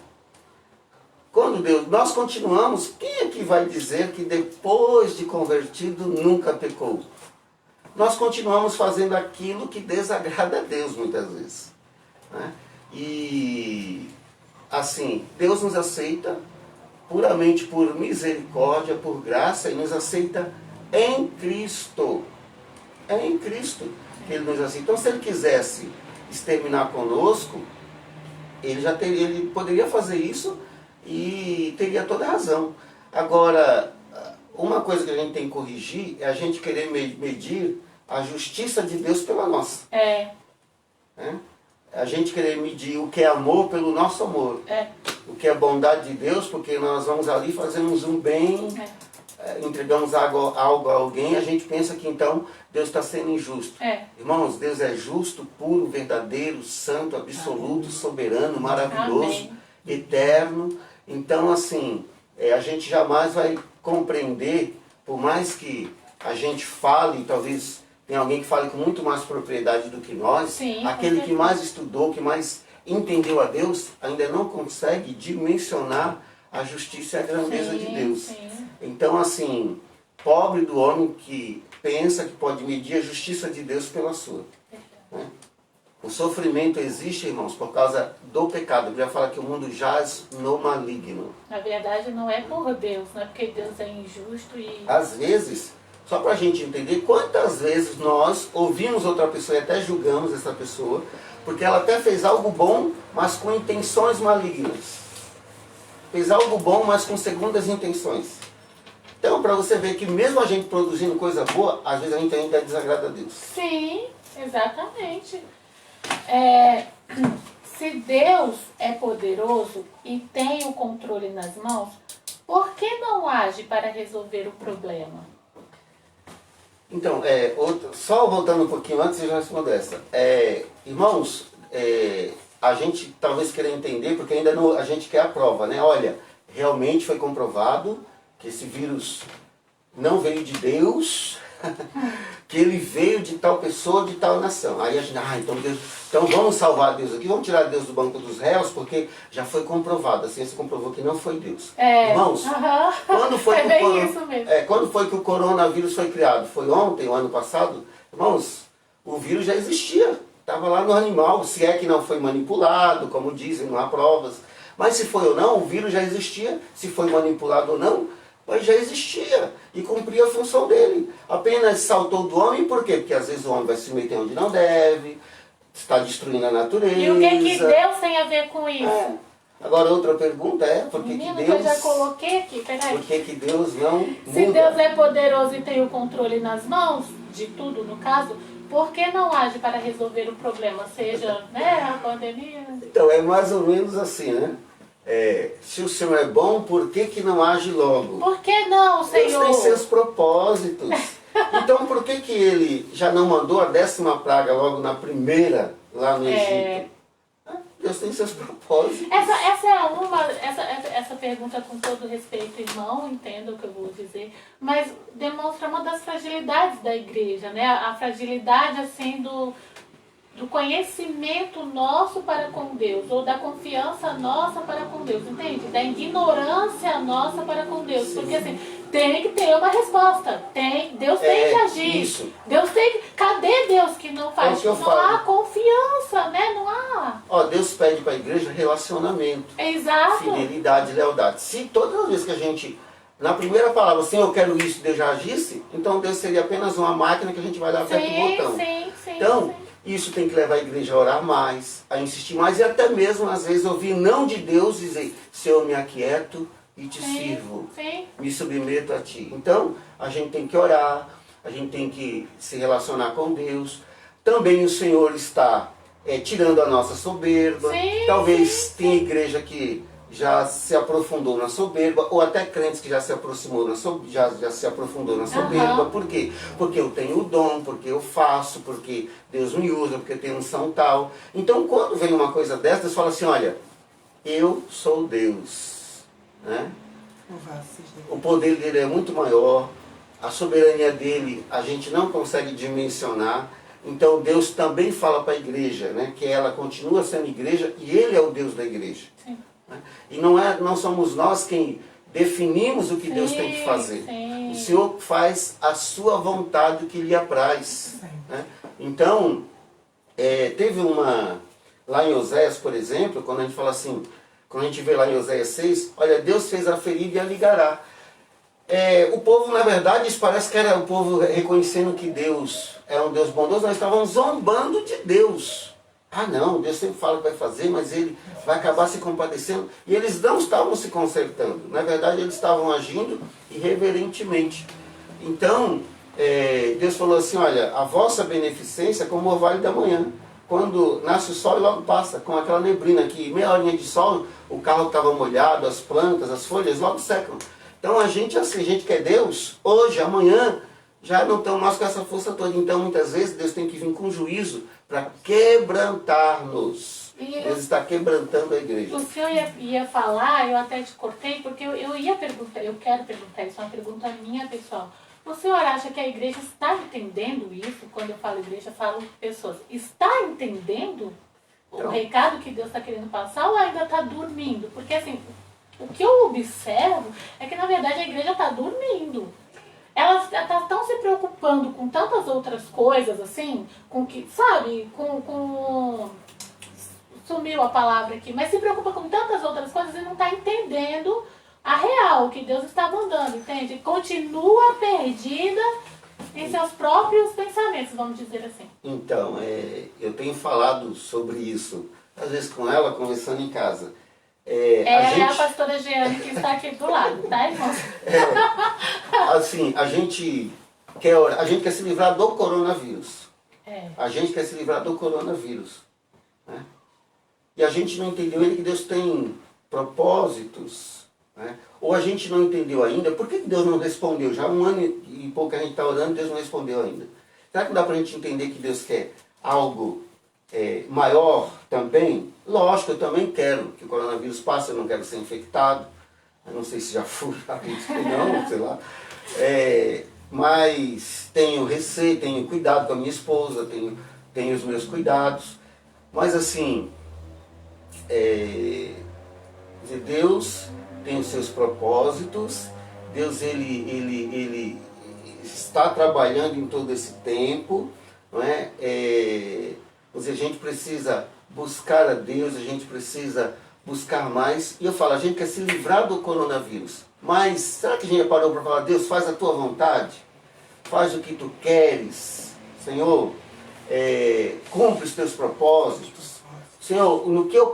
Quando nós continuamos, quem é que vai dizer que depois de convertido nunca pecou? Nós continuamos fazendo aquilo que desagrada a Deus muitas vezes. Né? E assim, Deus nos aceita puramente por misericórdia, por graça, e nos aceita em Cristo. É em Cristo que Ele nos aceita. Então, se Ele quisesse exterminar conosco, Ele poderia fazer isso e teria toda a razão. Agora, uma coisa que a gente tem que corrigir é a gente querer medir a justiça de Deus pela nossa. A gente querer medir o que é amor pelo nosso amor. O que é bondade de Deus, porque nós vamos ali, fazemos um bem, entregamos algo a alguém, a gente pensa que então Deus está sendo injusto. Irmãos, Deus é justo, puro, verdadeiro, santo, absoluto, soberano, maravilhoso, eterno. Então, assim, a gente jamais vai compreender por mais que a gente fale, talvez tenha alguém que fale com muito mais propriedade do que nós, Sim, aquele que mais estudou, que mais entendeu a Deus, ainda não consegue dimensionar a justiça e a grandeza de Deus. Sim. Então, assim, pobre do homem que pensa que pode medir a justiça de Deus pela sua. Né? O sofrimento existe, irmãos, por causa do pecado. A Bíblia fala que o mundo jaz no maligno. Na verdade, não é por Deus, não é porque Deus é injusto e... Às vezes, só para a gente entender, quantas vezes nós ouvimos outra pessoa e até julgamos essa pessoa, porque ela até fez algo bom, mas com intenções malignas. Fez algo bom, mas com segundas intenções. Então, para você ver que mesmo a gente produzindo coisa boa, às vezes a gente ainda desagrada a Deus. Sim, exatamente. Se Deus é poderoso e tem o controle nas mãos, por que não age para resolver o problema? Então, só voltando um pouquinho antes, eu já respondo essa. Irmãos, a gente talvez queira entender, porque ainda não, a gente quer a prova, né? Olha, realmente foi comprovado que esse vírus não veio de Deus, que ele veio de tal pessoa, de tal nação. Aí a gente, então vamos salvar Deus aqui, vamos tirar Deus do banco dos réus, porque já foi comprovado, a ciência comprovou que não foi Deus. Irmãos, quando foi quando foi que o coronavírus foi criado? Foi ontem, o ano passado? Irmãos, o vírus já existia, estava lá no animal, se é que não foi manipulado, como dizem, não há provas. Mas se foi ou não, o vírus já existia, se foi manipulado ou não, mas já existia e cumpria a função dele. Apenas saltou do homem, por quê? Porque às vezes o homem vai se meter onde não deve, está destruindo a natureza. E o que Deus tem a ver com isso? Agora outra pergunta por que Menina, Deus... eu já coloquei aqui, peraí. Por que Deus não muda? Se Deus é poderoso e tem o controle nas mãos, de tudo no caso, por que não age para resolver o problema? Seja, a pandemia... Então, é mais ou menos assim, né? Se o Senhor é bom, por que não age logo? Por que não, Senhor? Deus tem seus propósitos. Então, por que Ele já não mandou a 10ª praga logo na primeira, lá no Egito? Deus tem seus propósitos. Essa pergunta, com todo respeito, irmão, entenda o que eu vou dizer, mas demonstra uma das fragilidades da igreja, né? A fragilidade, assim, do conhecimento nosso para com Deus, ou da confiança nossa para com Deus, entende? Da ignorância nossa para com Deus. Sim. Porque assim, tem que ter uma resposta. Deus tem que agir. Isso. Deus tem que... Cadê Deus que não faz? Que eu não falo. há confiança, né? Não há. Deus pede para a igreja relacionamento. Exato. Fidelidade, lealdade. Se todas as vezes que a gente, na primeira palavra, assim, eu quero isso, Deus já agisse, então Deus seria apenas uma máquina que a gente vai lá aperta o botão. Então, isso tem que levar a igreja a orar mais, a insistir mais e até mesmo, às vezes, ouvir não de Deus dizer, Senhor, me aquieto e te sirvo, me submeto a ti. Então, a gente tem que orar, a gente tem que se relacionar com Deus. Também o Senhor está tirando a nossa soberba. Talvez tenha igreja que já se aprofundou na soberba, ou até crentes que já se aproximou já se aprofundou na soberba. Por quê? Porque eu tenho o dom, porque eu faço, porque Deus me usa, porque eu tenho unção tal. Então, quando vem uma coisa dessa, Deus fala assim, olha, eu sou Deus. Né? O poder dele é muito maior, a soberania dele a gente não consegue dimensionar. Então Deus também fala para a igreja, né, que ela continua sendo igreja e ele é o Deus da igreja. Sim. Né? E não somos nós quem definimos o que Deus tem que fazer. O Senhor faz a sua vontade, o que lhe apraz. Né? Então, teve lá em Oséias, por exemplo, quando a gente fala assim, quando a gente vê lá em Oséias 6, olha, Deus fez a ferida e a ligará. O povo, na verdade, isso parece que era o povo reconhecendo que Deus é um Deus bondoso, nós estávamos zombando de Deus. Não, Deus sempre fala que vai fazer, mas ele vai acabar se compadecendo. E eles não estavam se consertando. Na verdade, eles estavam agindo irreverentemente. Então, Deus falou assim, olha, a vossa beneficência é como o orvalho da manhã. Quando nasce o sol e logo passa, com aquela neblina aqui, meia horinha de sol, o carro estava molhado, as plantas, as folhas logo secam. Então a gente, assim, a gente quer Deus, hoje, amanhã, já não estamos mais com essa força toda. Então muitas vezes Deus tem que vir com juízo para quebrantar-nos. E Deus está quebrantando a igreja. o senhor ia falar, eu até te cortei, porque eu ia perguntar, eu quero perguntar isso, é uma pergunta minha, pessoal. O senhor acha que a igreja está entendendo isso? Quando eu falo igreja, eu falo pessoas. Está entendendo o Então, recado que Deus está querendo passar ou ainda está dormindo? Porque assim, o que eu observo é que na verdade a igreja está dormindo. Ela está tão se preocupando com tantas outras coisas, assim, com que, sabe, sumiu a palavra aqui, mas se preocupa com tantas outras coisas e não está entendendo a real, que Deus está mandando, entende? Continua perdida em seus próprios pensamentos, vamos dizer assim. Então, eu tenho falado sobre isso, às vezes com ela, conversando em casa. Ela é a pastora Jeane que está aqui do lado, tá, irmão? Assim, a gente quer se livrar do coronavírus. A gente quer se livrar do coronavírus. Né? E a gente não entendeu ainda que Deus tem propósitos. Né? Ou a gente não entendeu ainda, por que Deus não respondeu? Já há 1 ano e pouco a gente está orando, Deus não respondeu ainda. Será que dá para a gente entender que Deus quer algo maior também? Lógico, eu também quero que o coronavírus passe, eu não quero ser infectado. Eu não sei se já fui, acredito que não, sei lá. Mas tenho receio, tenho cuidado com a minha esposa, tenho os meus cuidados. Mas assim, Deus tem os seus propósitos, Deus ele está trabalhando em todo esse tempo, não é? A gente precisa buscar a Deus, a gente precisa buscar mais. E eu falo, a gente quer se livrar do coronavírus. Mas será que a gente já parou para falar, Deus, faz a tua vontade? Faz o que tu queres, Senhor. Cumpre os teus propósitos. Senhor, no que eu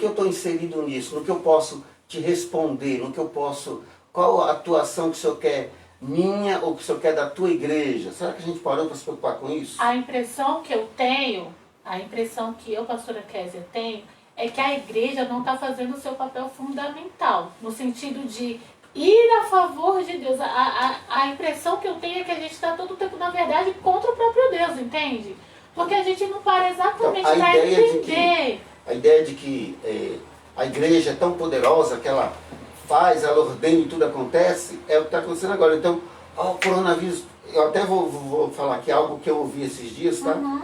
estou inserido nisso, no que eu posso te responder, no que eu posso, qual a atuação que o Senhor quer minha ou que o Senhor quer da tua igreja? Será que a gente parou para se preocupar com isso? A impressão que eu tenho, a impressão que eu, pastora Kézia, tenho, é que a igreja não está fazendo o seu papel fundamental, no sentido de ir a favor de Deus. A impressão que eu tenho é que a gente está todo o tempo, na verdade, contra o próprio Deus, entende? Porque a gente não para exatamente então, para entender. A ideia de que a igreja é tão poderosa que ela faz, ela ordena e tudo acontece, é o que está acontecendo agora. Então, o coronavírus, eu até vou falar aqui algo que eu ouvi esses dias, tá? Uhum.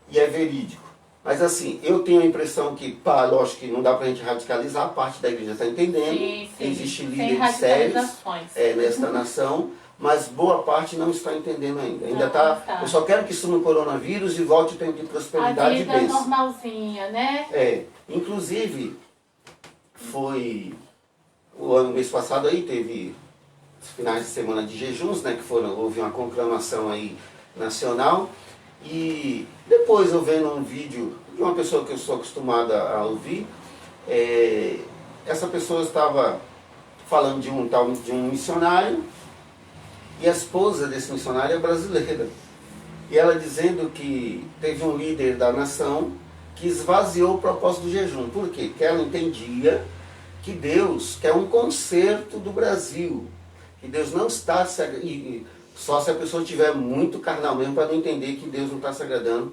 E é verídico. Mas assim, eu tenho a impressão que, lógico que não dá pra gente radicalizar, a parte da igreja está entendendo, Sim. existe Sem líderes sérios radicalizações. Nesta nação, mas boa parte não está entendendo ainda. Ainda Não está. Eu só quero que suma o coronavírus e volte o tempo de A prosperidade e vida bênção. normalzinha, né? Inclusive, foi o mês passado aí, teve os finais de semana de jejuns, né, houve uma conclamação aí nacional, e depois eu vendo um vídeo de uma pessoa que eu sou acostumada a ouvir, essa pessoa estava falando de um missionário, e a esposa desse missionário é brasileira. E ela dizendo que teve um líder da nação que esvaziou o propósito do jejum. Por quê? Porque ela entendia que Deus quer um conserto do Brasil. Que Deus não está se agradando. Só se a pessoa estiver muito carnal mesmo para não entender que Deus não está se agradando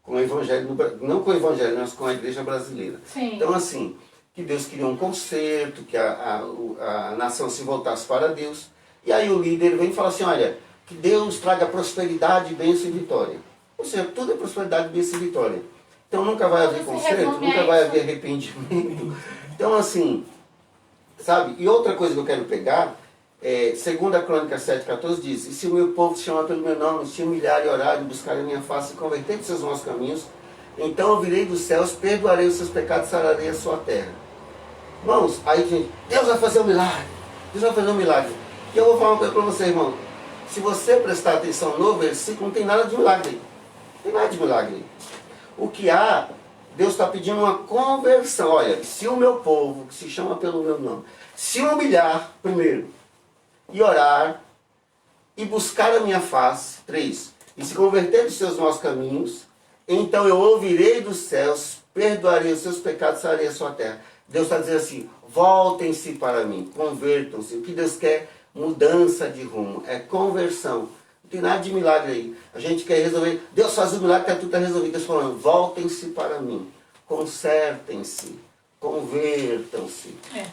com o evangelho, não com o evangelho, mas com a igreja brasileira. Sim. Então assim, que Deus queria um conserto, que a nação se voltasse para Deus. E aí o líder vem e fala assim, olha, que Deus traga prosperidade, bênção e vitória. Ou seja, tudo é prosperidade, bênção e vitória. Então nunca vai haver conserto, nunca vai haver arrependimento. Então assim, sabe? E outra coisa que eu quero pegar, segundo a Crônica 7,14 diz, e se o meu povo se chamar pelo meu nome, se humilhar e orar e buscar a minha face e converter de seus maus caminhos, então eu virei dos céus, perdoarei os seus pecados e sararei a sua terra. Irmãos, aí gente, Deus vai fazer um milagre. Deus vai fazer um milagre. E eu vou falar uma coisa para você, irmão. Se você prestar atenção no versículo, não tem nada de milagre aí. Não tem nada de milagre aí. O que há, Deus está pedindo uma conversão. Olha, se o meu povo, que se chama pelo meu nome, se humilhar primeiro, e orar, e buscar a minha face, 3, e se converter dos seus maus caminhos, então eu ouvirei dos céus, perdoarei os seus pecados, sararei a sua terra. Deus está dizendo assim, voltem-se para mim, convertam-se. O que Deus quer? Mudança de rumo, é conversão. Não tem nada de milagre aí. A gente quer resolver, Deus faz o milagre, que tudo está resolvido. Deus falando, voltem-se para mim, consertem-se, convertam-se. É.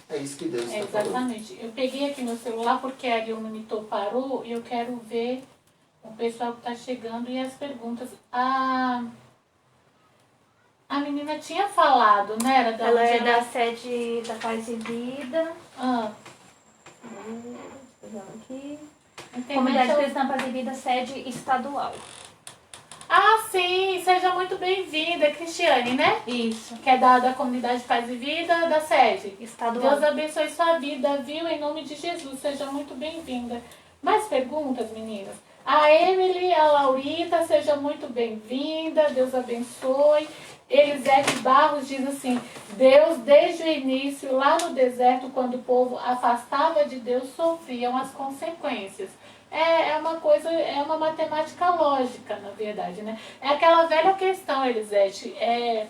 É isso que Deus está falando. Exatamente. Eu peguei aqui meu celular porque ali o monitor parou e eu quero ver o pessoal que está chegando e as perguntas. A menina tinha falado, né? Era da Ela onde é da sede da Paz e Vida. Aqui. Comunidade Internet. Cristã Paz e Vida, sede estadual. Sim, seja muito bem-vinda, Cristiane, né? Isso. Que é da comunidade Paz e Vida, da sede. Estadual. Deus abençoe sua vida, viu? Em nome de Jesus, seja muito bem-vinda. Mais perguntas, meninas? A Emily, a Laurita, seja muito bem-vinda, Deus abençoe. Elisete Barros diz assim, Deus desde o início, lá no deserto, quando o povo afastava de Deus, sofriam as consequências. É uma coisa, é uma matemática lógica, na verdade, né? É aquela velha questão, Elisete, é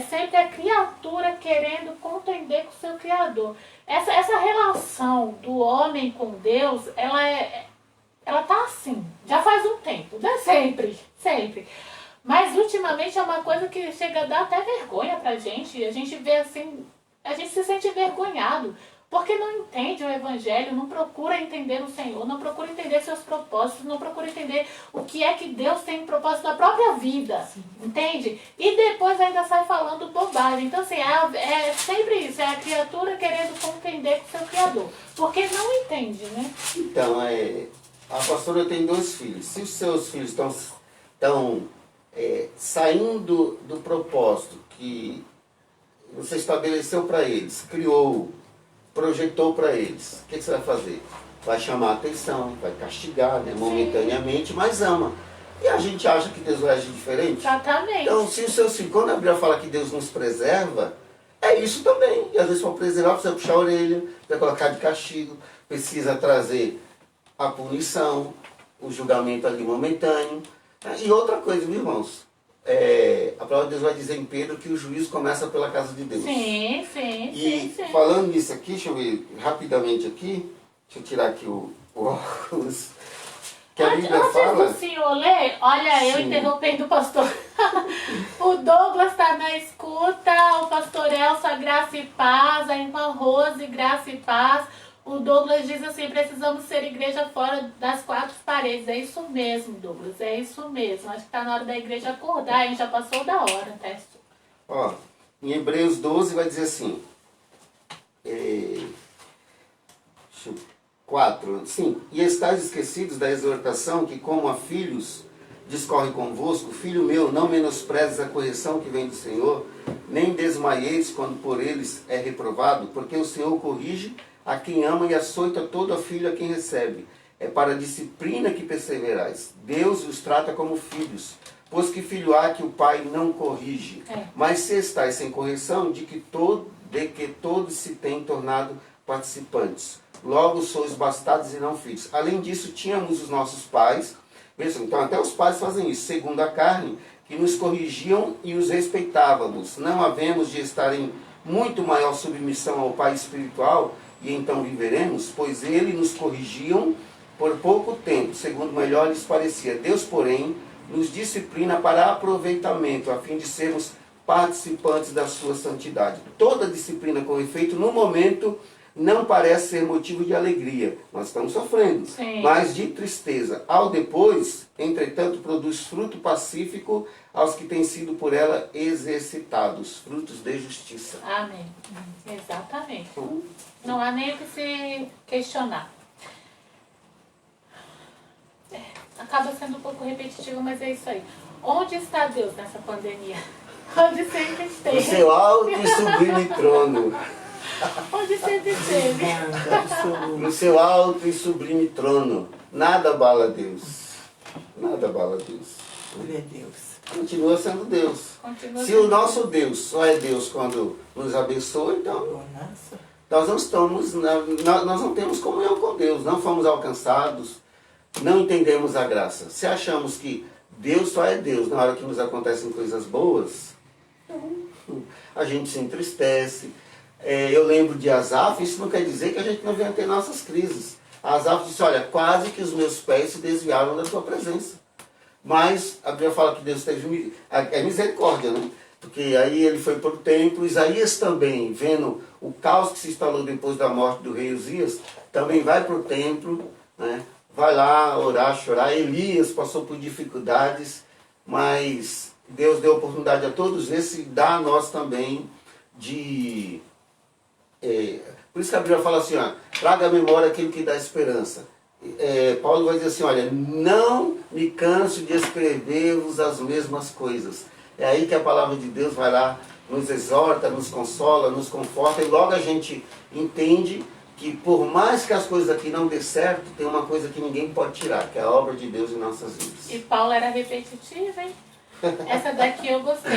sempre a criatura querendo contender com o seu Criador. Essa relação do homem com Deus, ela tá assim, já faz um tempo, não é sempre, sempre. Mas ultimamente é uma coisa que chega a dar até vergonha pra gente. A gente vê assim, a gente se sente envergonhado. Porque não entende o Evangelho, não procura entender o Senhor, não procura entender seus propósitos, não procura entender o que é que Deus tem em propósito na própria vida, entende? E depois ainda sai falando bobagem. Então, assim, é sempre isso, é a criatura querendo contender com o seu Criador. Porque não entende, né? Então, a pastora tem 2 filhos. Se os seus filhos estão saindo do propósito que você estabeleceu para eles, criou, projetou para eles, o que você vai fazer? Vai chamar a atenção, vai castigar, né, momentaneamente, mas ama. E a gente acha que Deus vai agir diferente? Exatamente. Então, se os seus filhos, quando a Bíblia fala que Deus nos preserva, é isso também. E às vezes para preservar, precisa puxar a orelha, precisa colocar de castigo, precisa trazer a punição, o julgamento ali momentâneo. E outra coisa, meus irmãos, a palavra de Deus vai dizer em Pedro que o juízo começa pela casa de Deus. Sim. E falando nisso aqui, deixa eu ver rapidamente aqui, deixa eu tirar aqui o óculos, que a Bíblia Antes fala... do senhor ler, olha, eu Sim. interrompendo o pastor. O Douglas está na escuta, o pastor Elsa, graça e paz, a irmã Rose, graça e paz. O Douglas diz assim, precisamos ser igreja fora das 4 paredes. É isso mesmo, Douglas, é isso mesmo. Acho que está na hora da igreja acordar, hein? Já passou da hora, tá? Ó, em Hebreus 12 vai dizer assim, 4, 5. E estáis esquecidos da exortação que, como a filhos, discorre convosco, filho meu, não menosprezes a correção que vem do Senhor, nem desmaieis quando por eles é reprovado, porque o Senhor corrige a quem ama e açoita todo filho a quem recebe. É para a disciplina que perseverais. Deus os trata como filhos, pois que filho há que o pai não corrige? Mas se estáis sem correção, de que todos se têm tornado participantes. Logo sois bastardos e não filhos. Além disso, tínhamos os nossos pais, então até os pais fazem isso, segundo a carne, que nos corrigiam e os respeitávamos. Não havemos de estar em muito maior submissão ao Pai espiritual, e então viveremos, pois ele nos corrigiam por pouco tempo, segundo melhor lhes parecia. Deus, porém, nos disciplina para aproveitamento, a fim de sermos participantes da sua santidade. Toda disciplina com efeito, no momento, não parece ser motivo de alegria. Nós estamos sofrendo, mas de tristeza. Ao depois, entretanto, produz fruto pacífico aos que têm sido por ela exercitados, frutos de justiça. Amém. Exatamente. Não há nem o que se questionar. Acaba sendo um pouco repetitivo, mas é isso aí. Onde está Deus nessa pandemia? Onde sempre esteve. No seu alto e sublime trono. Onde sempre esteve. No seu alto e sublime trono. Nada abala Deus. Nada abala Deus. Ele é Deus. Continua sendo Deus. Continua Se sendo o nosso Deus só é Deus quando nos abençoa, então Nossa. nós não temos comunhão com Deus, não fomos alcançados, não entendemos a graça. Se achamos que Deus só é Deus na hora que nos acontecem coisas boas, a gente se entristece. Eu lembro de Asaf, isso não quer dizer que a gente não venha ter nossas crises. Asaf disse, olha, quase que os meus pés se desviaram da tua presença. Mas a Bíblia fala que Deus teve misericórdia, né? Porque aí ele foi para o templo. Isaías também, vendo o caos que se instalou depois da morte do rei Uzias, também vai para o templo, né? Vai lá orar, chorar. Elias passou por dificuldades, mas Deus deu oportunidade a todos esses e dá a nós também de... por isso que a Bíblia fala assim, ó, traga à memória aquilo que dá esperança. Paulo vai dizer assim, olha, não me canso de escrever-vos as mesmas coisas. É aí que a palavra de Deus vai lá, nos exorta, nos consola, nos conforta, e logo a gente entende que por mais que as coisas aqui não dê certo, tem uma coisa que ninguém pode tirar, que é a obra de Deus em nossas vidas. E Paulo era repetitivo, hein? Essa daqui eu gostei.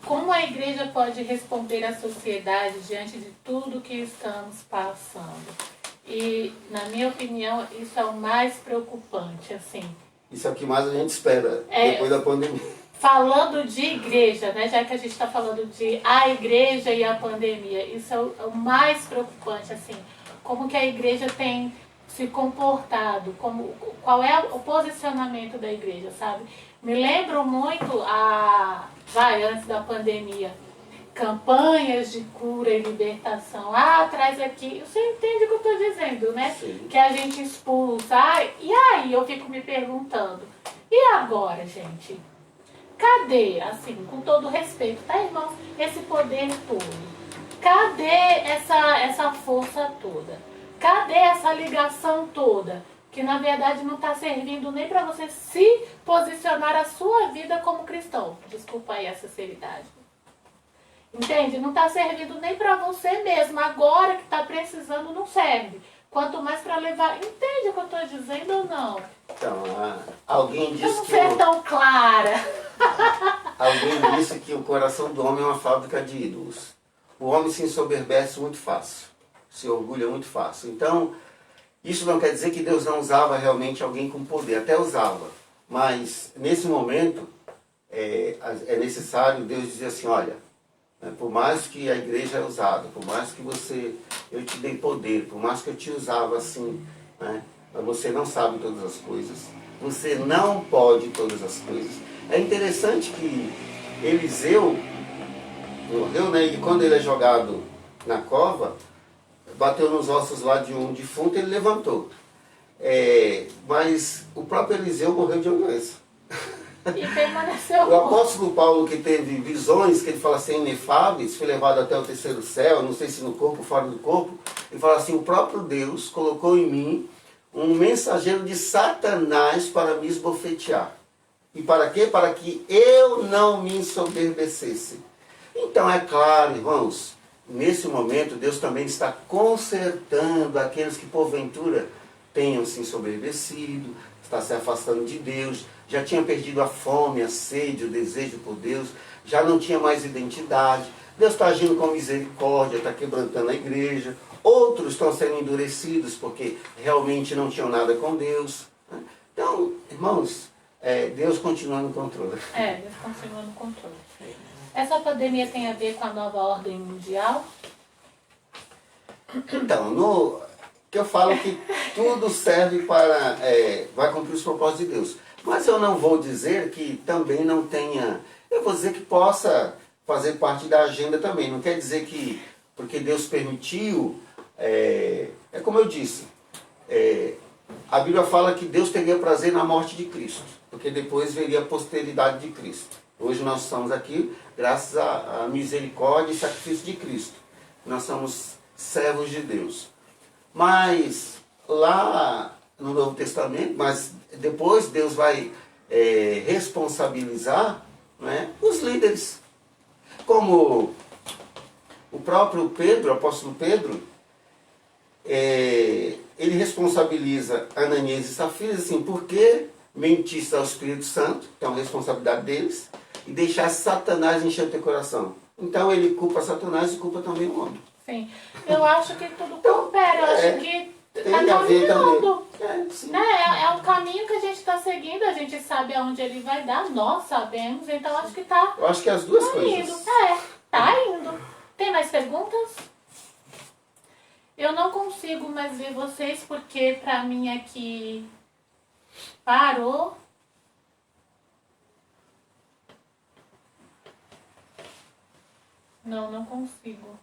Como a igreja pode responder à sociedade diante de tudo que estamos passando? E, na minha opinião, isso é o mais preocupante, assim. Isso é o que mais a gente espera depois da pandemia. Falando de igreja, né? Já que a gente está falando de a igreja e a pandemia, isso é o mais preocupante, assim. Como que a igreja tem se comportado, qual é o posicionamento da igreja, sabe? Me lembro muito, antes da pandemia, campanhas de cura e libertação. Traz aqui. Você entende o que eu estou dizendo, né? Sim. Que a gente expulsa. E aí eu fico me perguntando, e agora, gente? Cadê, assim, com todo respeito, tá, irmão? Esse poder todo? Cadê essa força toda? Cadê essa ligação toda? Que na verdade não está servindo nem para você se posicionar a sua vida como cristão. Desculpa aí a sinceridade. Entende? Não está servindo nem para você mesmo. Agora que está precisando, não serve. Quanto mais para levar... Entende o que eu estou dizendo ou não? Então, alguém Eu disse não que... ser tão clara. Alguém disse que o coração do homem é uma fábrica de ídolos. O homem se ensoberbece muito fácil. Se orgulha muito fácil. Então, isso não quer dizer que Deus não usava realmente alguém com poder. Até usava. Mas, nesse momento, é necessário Deus dizer assim, olha, por mais que a igreja é usada, por mais que eu te dei poder, por mais que eu te usava assim, né, mas você não sabe todas as coisas, você não pode todas as coisas. É interessante que Eliseu morreu, né, e quando ele é jogado na cova, bateu nos ossos lá de um defunto e ele levantou. Mas o próprio Eliseu morreu de uma doença. E permaneceu. O apóstolo Paulo, que teve visões, que ele fala assim, inefáveis, foi levado até o terceiro céu, não sei se no corpo ou fora do corpo, ele fala assim, o próprio Deus colocou em mim um mensageiro de Satanás para me esbofetear. E para quê? Para que eu não me ensoberbecesse. Então é claro, irmãos, nesse momento Deus também está consertando aqueles que porventura tenham se ensoberbecido, está se afastando de Deus, já tinha perdido a fome, a sede, o desejo por Deus, já não tinha mais identidade. Deus está agindo com misericórdia, está quebrantando a igreja. Outros estão sendo endurecidos porque realmente não tinham nada com Deus. Então, irmãos, Deus continua no controle. Deus continua no controle. Essa pandemia tem a ver com a nova ordem mundial? Então, que eu falo que tudo serve para... vai cumprir os propósitos de Deus. Mas eu não vou dizer que também não tenha... Eu vou dizer que possa fazer parte da agenda também. Não quer dizer que, porque Deus permitiu... É como eu disse, a Bíblia fala que Deus teria prazer na morte de Cristo, porque depois veria a posteridade de Cristo. Hoje nós estamos aqui graças à misericórdia e sacrifício de Cristo. Nós somos servos de Deus. Mas lá no Novo Testamento, mas depois Deus vai responsabilizar, né, os líderes. Como o próprio Pedro, o apóstolo Pedro, ele responsabiliza Ananias e Safira, assim, por que mentiste ao Espírito Santo, que é uma responsabilidade deles, e deixar Satanás encher o teu coração. Então ele culpa Satanás e culpa também o homem. Sim. Eu acho que tudo coopera, eu acho que tem tá a ver caminhando. sim. Né? É um caminho que a gente está seguindo, a gente sabe aonde ele vai dar, nós sabemos, então acho que tá Eu acho que as duas coisas. indo. Tá indo. Tem mais perguntas? Eu não consigo mais ver vocês porque pra mim aqui parou. Não, não consigo.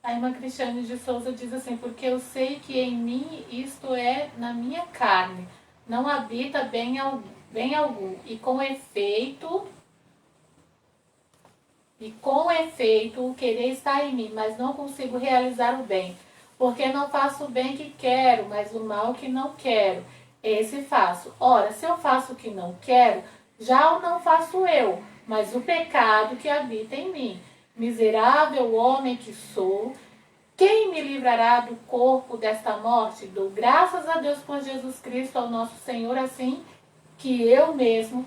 A irmã Cristiane de Souza diz assim, porque eu sei que em mim isto é na minha carne, não habita bem algum, e com efeito o querer está em mim, mas não consigo realizar o bem, porque não faço o bem que quero, mas o mal que não quero, esse faço. Ora, se eu faço o que não quero, já o não faço eu, mas o pecado que habita em mim. Miserável homem que sou, quem me livrará do corpo desta morte? Dou graças a Deus por Jesus Cristo, ao nosso Senhor, assim que eu mesmo,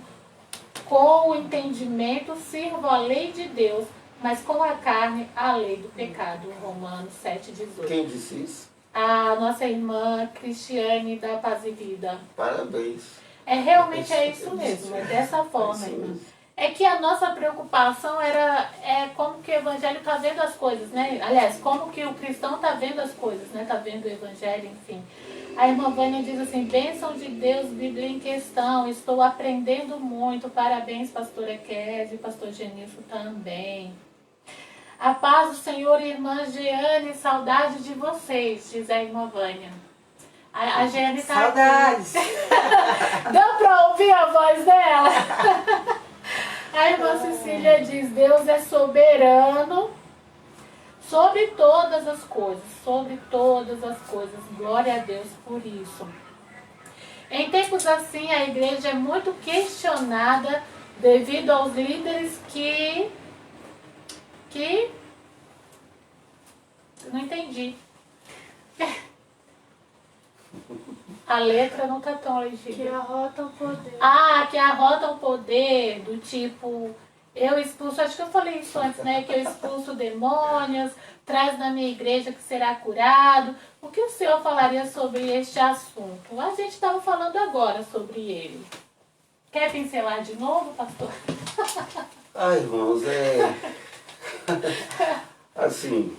com o entendimento, sirvo a lei de Deus, mas com a carne, a lei do pecado. Romanos 7,18. Quem disse isso? A nossa irmã Cristiane da Paz e Vida. Parabéns. Realmente é isso mesmo, é dessa forma, irmã. É que a nossa preocupação é como que o evangelho está vendo as coisas, né? Aliás, como que o cristão está vendo as coisas, né? Está vendo o evangelho, enfim. A irmã Vânia diz assim, bênção de Deus, Bíblia em questão, estou aprendendo muito, parabéns, pastora Kézia e pastor Genilson também. A paz do Senhor, irmã Jeane, saudade de vocês, diz a irmã Vânia. A Jeane está Saudades! Deu para ouvir a voz dela? A irmã Cecília diz, Deus é soberano sobre todas as coisas, glória a Deus por isso. Em tempos assim, a igreja é muito questionada devido aos líderes que não entendi. A letra não tá tão legível. Que arrotam o poder. Que arrotam o poder, do tipo, eu expulso, acho que eu falei isso antes, né? Que eu expulso demônios, traz na minha igreja que será curado. O que o senhor falaria sobre este assunto? A gente estava falando agora sobre ele. Quer pincelar de novo, pastor? Irmãos, assim,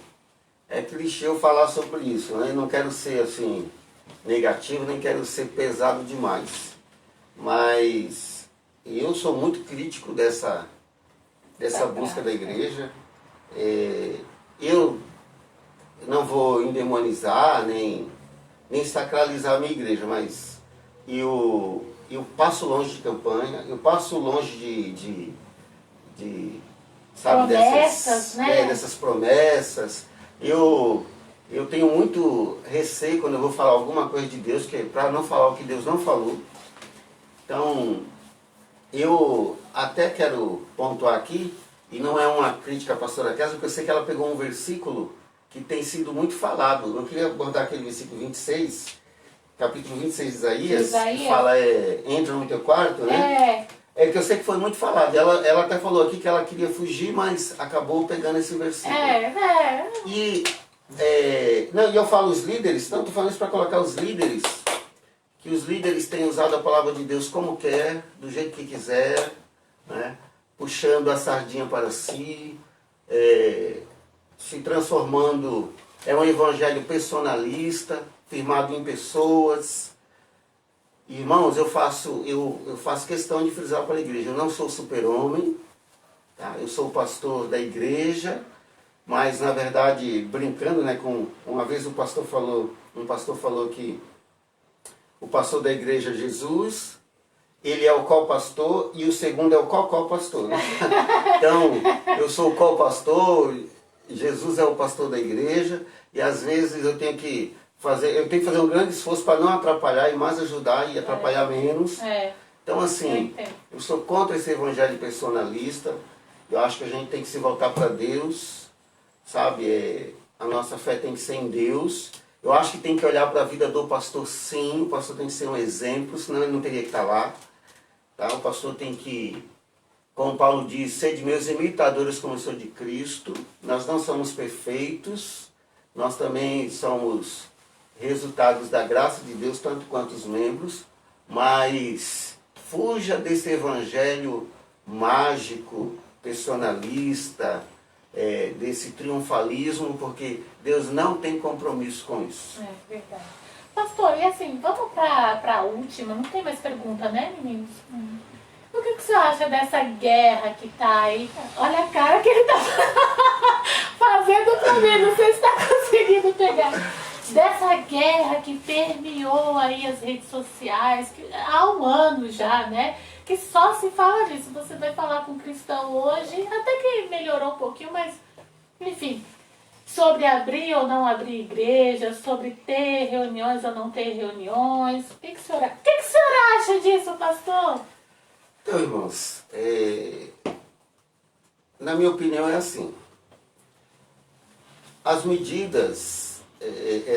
é clichê eu falar sobre isso, né? Eu não quero ser assim negativo, nem quero ser pesado demais. Mas eu sou muito crítico dessa busca da igreja. Eu não vou endemonizar, nem sacralizar a minha igreja, mas eu passo longe de campanha, eu passo longe de sabe, promessas, dessas promessas. Eu tenho muito receio quando eu vou falar alguma coisa de Deus, que é para não falar o que Deus não falou. Então, eu até quero pontuar aqui, e não é uma crítica à pastora Kézia, porque eu sei que ela pegou um versículo que tem sido muito falado. Eu queria abordar aquele versículo 26, capítulo 26 de Isaías, que fala, entra no teu quarto, né? É que eu sei que foi muito falado. Ela até falou aqui que ela queria fugir, mas acabou pegando esse versículo. E eu falo os líderes, não estou falando isso para colocar os líderes, que os líderes têm usado a palavra de Deus como quer, do jeito que quiser, né? Puxando a sardinha para si, se transformando, um evangelho personalista, firmado em pessoas. Irmãos, eu faço questão de frisar para a igreja, eu não sou super-homem, tá? Eu sou pastor da igreja, mas na verdade, brincando, né, uma vez um pastor falou que o pastor da igreja é Jesus, ele é o co-pastor e o segundo é o co-pastor. Né? Então, eu sou o co-pastor, Jesus é o pastor da igreja, e às vezes eu tenho que fazer um grande esforço para não atrapalhar e mais ajudar e atrapalhar menos. Então, assim, eu sou contra esse evangelho personalista. Eu acho que a gente tem que se voltar para Deus, sabe? A nossa fé tem que ser em Deus. Eu acho que tem que olhar para a vida do pastor, sim. O pastor tem que ser um exemplo, senão ele não teria que estar lá. Tá? O pastor tem que, como Paulo diz, ser de meus imitadores como eu sou de Cristo. Nós não somos perfeitos, nós também somos resultados da graça de Deus, tanto quanto os membros, mas fuja desse evangelho mágico, personalista, desse triunfalismo, porque Deus não tem compromisso com isso. Verdade. Pastor, e assim, vamos para a última, não tem mais pergunta, né, meninos? O que você acha dessa guerra que tá aí? Olha a cara que ele tá fazendo pra mim, não sei se tá conseguindo pegar. Dessa guerra que permeou aí as redes sociais, que há um ano já, né? Que só se fala disso. Você vai falar com um cristão hoje, até que melhorou um pouquinho, mas enfim, sobre abrir ou não abrir igreja, sobre ter reuniões ou não ter reuniões. O que o senhor acha disso, pastor? Então, irmãos, na minha opinião é assim. As medidas,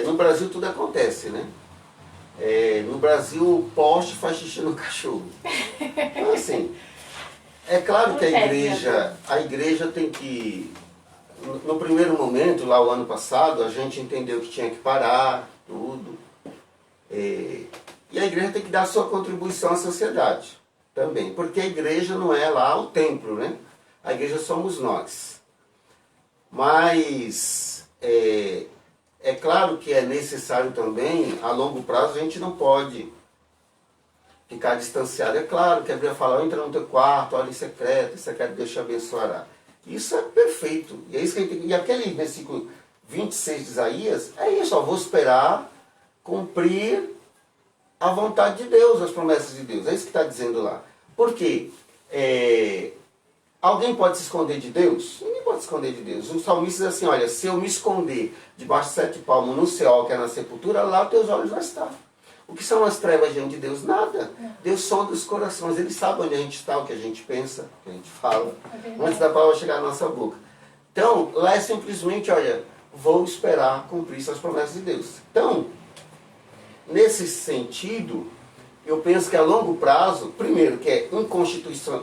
no Brasil tudo acontece, né? No Brasil o poste faz xixi no cachorro. Então, assim, é claro que a igreja tem que... No primeiro momento, lá o ano passado, a gente entendeu que tinha que parar tudo. E a igreja tem que dar a sua contribuição à sociedade também. Porque a igreja não é lá o templo, né? A igreja somos nós. Mas é claro que é necessário também, a longo prazo, a gente não pode ficar distanciado. É claro que a Bíblia fala, entra no teu quarto, olha em secreto Deus te abençoará. Isso é perfeito. E é isso que a gente tem. E aquele versículo 26 de Isaías, é isso, eu vou esperar cumprir a vontade de Deus, as promessas de Deus. É isso que está dizendo lá. Por quê? Alguém pode se esconder de Deus? Ninguém pode se esconder de Deus. O salmista diz assim, olha, se eu me esconder debaixo de 7 palmos no céu, que é na sepultura, lá os teus olhos vão estar. O que são as trevas diante de Deus? Nada. Deus sonda os corações. Ele sabe onde a gente está, o que a gente pensa, o que a gente fala, antes da palavra chegar à nossa boca. Então, lá é simplesmente, olha, vou esperar cumprir essas promessas de Deus. Então, nesse sentido, eu penso que a longo prazo, primeiro, que é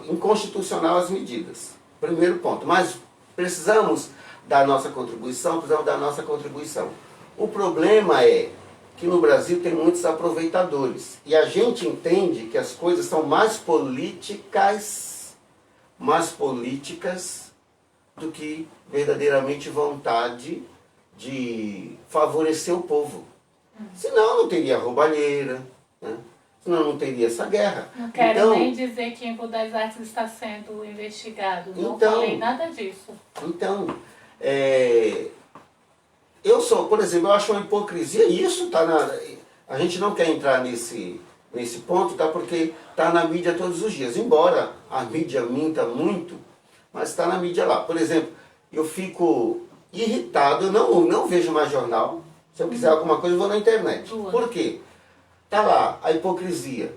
inconstitucional as medidas. Primeiro ponto. Mas precisamos da nossa contribuição, O problema é que no Brasil tem muitos aproveitadores. E a gente entende que as coisas são mais políticas do que verdadeiramente vontade de favorecer o povo. Senão não teria roubalheira, né? Senão não teria essa guerra. Não quero nem dizer que Embu das Artes está sendo investigado. Não falei nada disso. Então, por exemplo, eu acho uma hipocrisia, e isso está na... A gente não quer entrar nesse ponto, tá? Porque está na mídia todos os dias. Embora a mídia minta muito, mas está na mídia lá. Por exemplo, eu fico irritado, eu não vejo mais jornal. Se eu quiser alguma coisa, eu vou na internet. Por quê? Está lá a hipocrisia.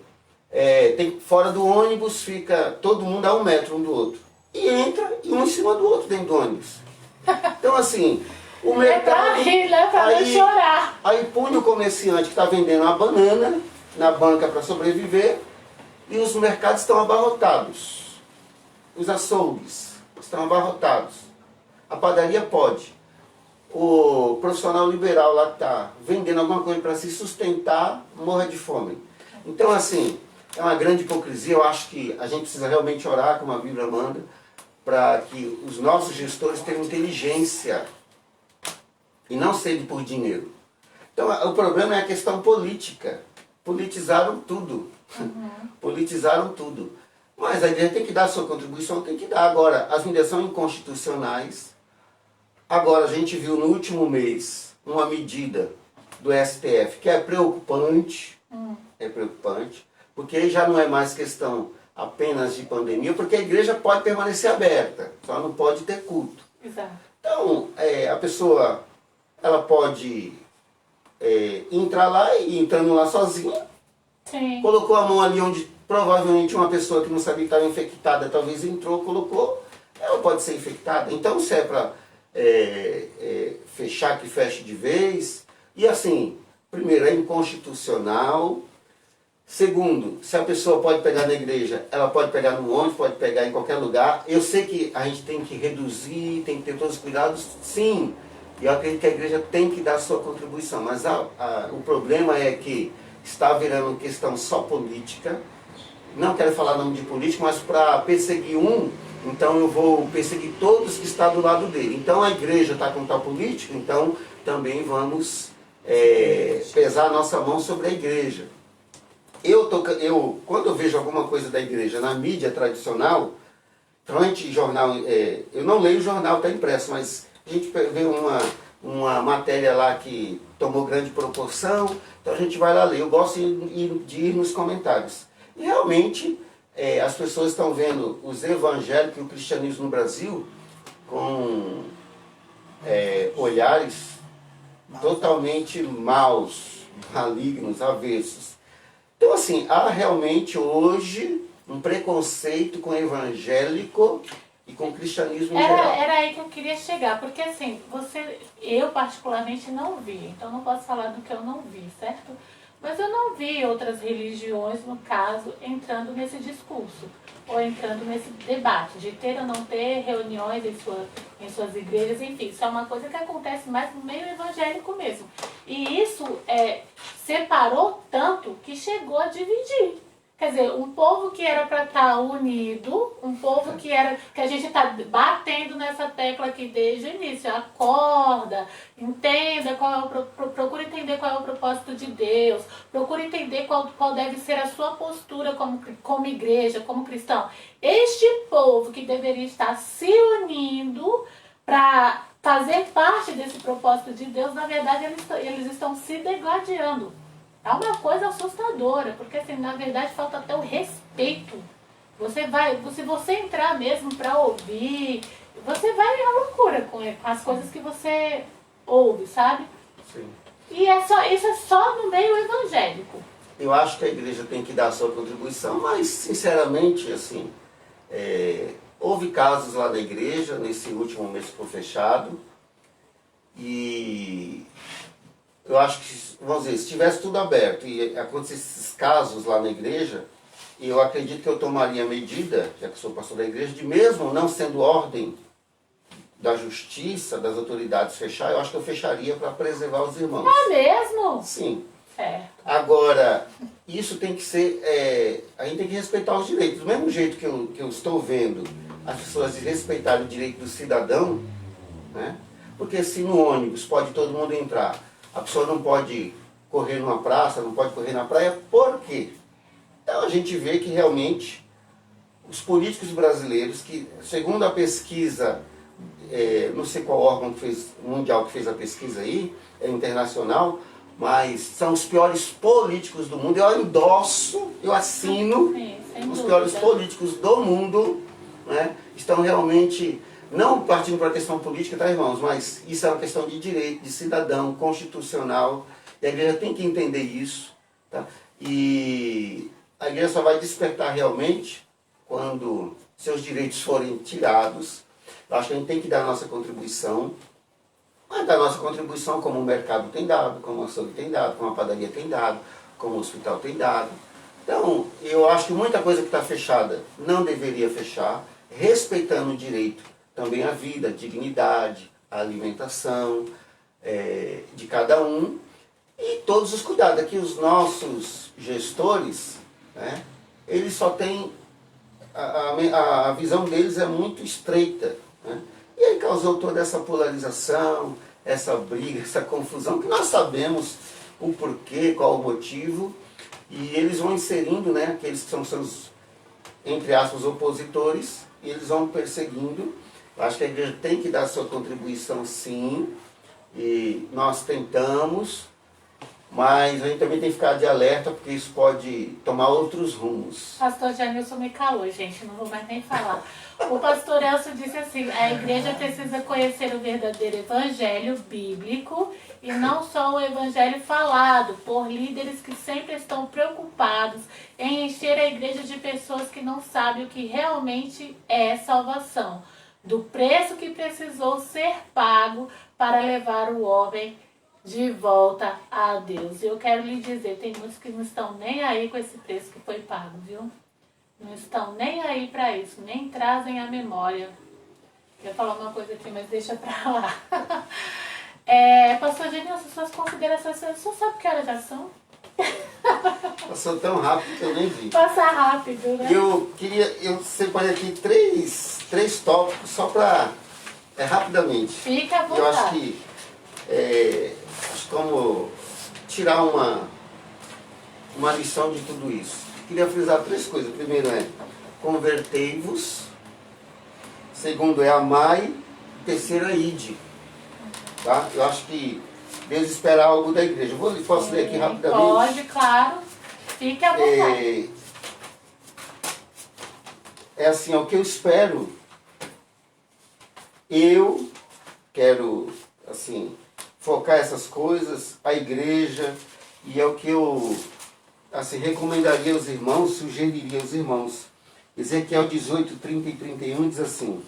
Fora do ônibus fica todo mundo a 1 metro um do outro. E entra e um em cima do outro dentro do ônibus. Então, assim... O mercado, chorar. Aí põe o comerciante que está vendendo uma banana na banca para sobreviver e os mercados estão abarrotados. Os açougues estão abarrotados. A padaria pode. O profissional liberal lá que está vendendo alguma coisa para se sustentar, morre de fome. Então, assim, é uma grande hipocrisia. Eu acho que a gente precisa realmente orar, como a Bíblia manda, para que os nossos gestores tenham inteligência e não sede por dinheiro. Então, o problema é a questão política. Politizaram tudo. Politizaram tudo. Mas a igreja tem que dar a sua contribuição, tem que dar. Agora, as medidas são inconstitucionais. Agora, a gente viu no último mês uma medida do STF que é preocupante. É preocupante. Porque aí já não é mais questão apenas de pandemia, porque a igreja pode permanecer aberta, só não pode ter culto. Exato. Então, a pessoa... ela pode entrar lá e entrando lá sozinha. Sim. Colocou a mão ali onde provavelmente uma pessoa que não sabia que estava infectada, talvez entrou, colocou, ela pode ser infectada. Então, se é para fechar, que feche de vez. E assim, primeiro, é inconstitucional. Segundo, se a pessoa pode pegar na igreja, ela pode pegar no ônibus, pode pegar em qualquer lugar. Eu sei que a gente tem que reduzir, tem que ter todos os cuidados, sim. E eu acredito que a igreja tem que dar a sua contribuição. Mas o problema é que está virando questão só política. Não quero falar nome de político, mas para perseguir então eu vou perseguir todos que estão do lado dele. Então a igreja está com tal político, então também vamos pesar a nossa mão sobre a igreja. quando eu vejo alguma coisa da igreja na mídia tradicional, principalmente jornal, eu não leio o jornal, está impresso, mas a gente vê uma matéria lá que tomou grande proporção, então a gente vai lá ler. Eu gosto de ir nos comentários. E realmente as pessoas estão vendo os evangélicos e o cristianismo no Brasil com olhares totalmente maus, malignos, avessos. Então, assim, há realmente hoje um preconceito com o evangélico e com o cristianismo em geral. Era aí que eu queria chegar, porque assim, eu particularmente não vi, então não posso falar do que eu não vi, certo? Mas eu não vi outras religiões, no caso, entrando nesse discurso, ou entrando nesse debate, de ter ou não ter reuniões em suas igrejas, enfim, isso é uma coisa que acontece mais no meio evangélico mesmo. E isso separou tanto que chegou a dividir. Quer dizer, um povo que era para estar unido, um povo que a gente está batendo nessa tecla aqui desde o início, acorda, entenda procura entender qual é o propósito de Deus, procura entender qual deve ser a sua postura como igreja, como cristão. Este povo que deveria estar se unindo para fazer parte desse propósito de Deus, na verdade eles estão se degladiando. É uma coisa assustadora, porque assim, na verdade falta até o respeito. Se você entrar mesmo para ouvir, você vai à loucura com as coisas que você ouve, sabe? Sim. E isso é só no meio evangélico. Eu acho que a igreja tem que dar a sua contribuição, mas sinceramente, assim, houve casos lá na igreja, nesse último mês que foi fechado, e eu acho que, vamos dizer, se tivesse tudo aberto e acontecesse esses casos lá na igreja, eu acredito que eu tomaria medida, já que sou pastor da igreja, de mesmo não sendo ordem da justiça, das autoridades fechar, eu acho que eu fecharia para preservar os irmãos. É mesmo? Sim. É. Agora, isso tem que ser, a gente tem que respeitar os direitos. Do mesmo jeito que eu estou vendo as pessoas respeitarem o direito do cidadão, né? Porque se no ônibus pode todo mundo entrar, a pessoa não pode correr numa praça, não pode correr na praia, por quê? Então a gente vê que realmente os políticos brasileiros, que segundo a pesquisa, não sei qual órgão mundial que fez a pesquisa aí, é internacional, mas são os piores políticos do mundo. Eu endosso, eu assino, os piores políticos do mundo, né, estão realmente, não partindo para a questão política, tá, irmãos? Mas isso é uma questão de direito, de cidadão, constitucional. E a igreja tem que entender isso. Tá? E a igreja só vai despertar realmente quando seus direitos forem tirados. Eu acho que a gente tem que dar a nossa contribuição. Mas dar a nossa contribuição como o mercado tem dado, como o açougue tem dado, como a padaria tem dado, como o hospital tem dado. Então, eu acho que muita coisa que está fechada não deveria fechar, respeitando o direito também à vida, à dignidade, à alimentação de cada um e todos os cuidados. Aqui os nossos gestores, né, eles só têm, a visão deles é muito estreita, né? E aí causou toda essa polarização, essa briga, essa confusão, que nós sabemos o porquê, qual o motivo, e eles vão inserindo, né, aqueles que são seus, entre aspas, opositores, e eles vão perseguindo. Eu acho que a igreja tem que dar a sua contribuição, sim, e nós tentamos, mas a gente também tem que ficar de alerta, porque isso pode tomar outros rumos. Pastor Janilson me calou, gente, não vou mais nem falar. O pastor Elcio disse assim, a igreja precisa conhecer o verdadeiro evangelho bíblico e não só o evangelho falado por líderes que sempre estão preocupados em encher a igreja de pessoas que não sabem o que realmente é salvação, do preço que precisou ser pago para levar o homem de volta a Deus. E eu quero lhe dizer, tem muitos que não estão nem aí com esse preço que foi pago, viu? Não estão nem aí para isso, nem trazem a memória. Eu ia falar uma coisa aqui, mas deixa pra lá. Pastor Genilson, suas considerações, o senhor sabe que horas já são? Passou tão rápido que eu nem vi. Passa rápido, né? Eu separei aqui três tópicos só para, rapidamente. Fica à vontade. Eu acho que, como tirar uma lição de tudo isso. Queria frisar 3 coisas. Primeiro é, convertei-vos. Segundo é, amai. Terceiro é, ide. Tá? Eu acho que Deus espera algo da igreja. Posso ler aqui rapidamente? Pode, claro. Fique à vontade. É assim, é o que eu espero. Eu quero, assim, focar essas coisas, a igreja, e é o que eu, assim, recomendaria aos irmãos, sugeriria aos irmãos. Ezequiel 18, 30 e 31 diz assim: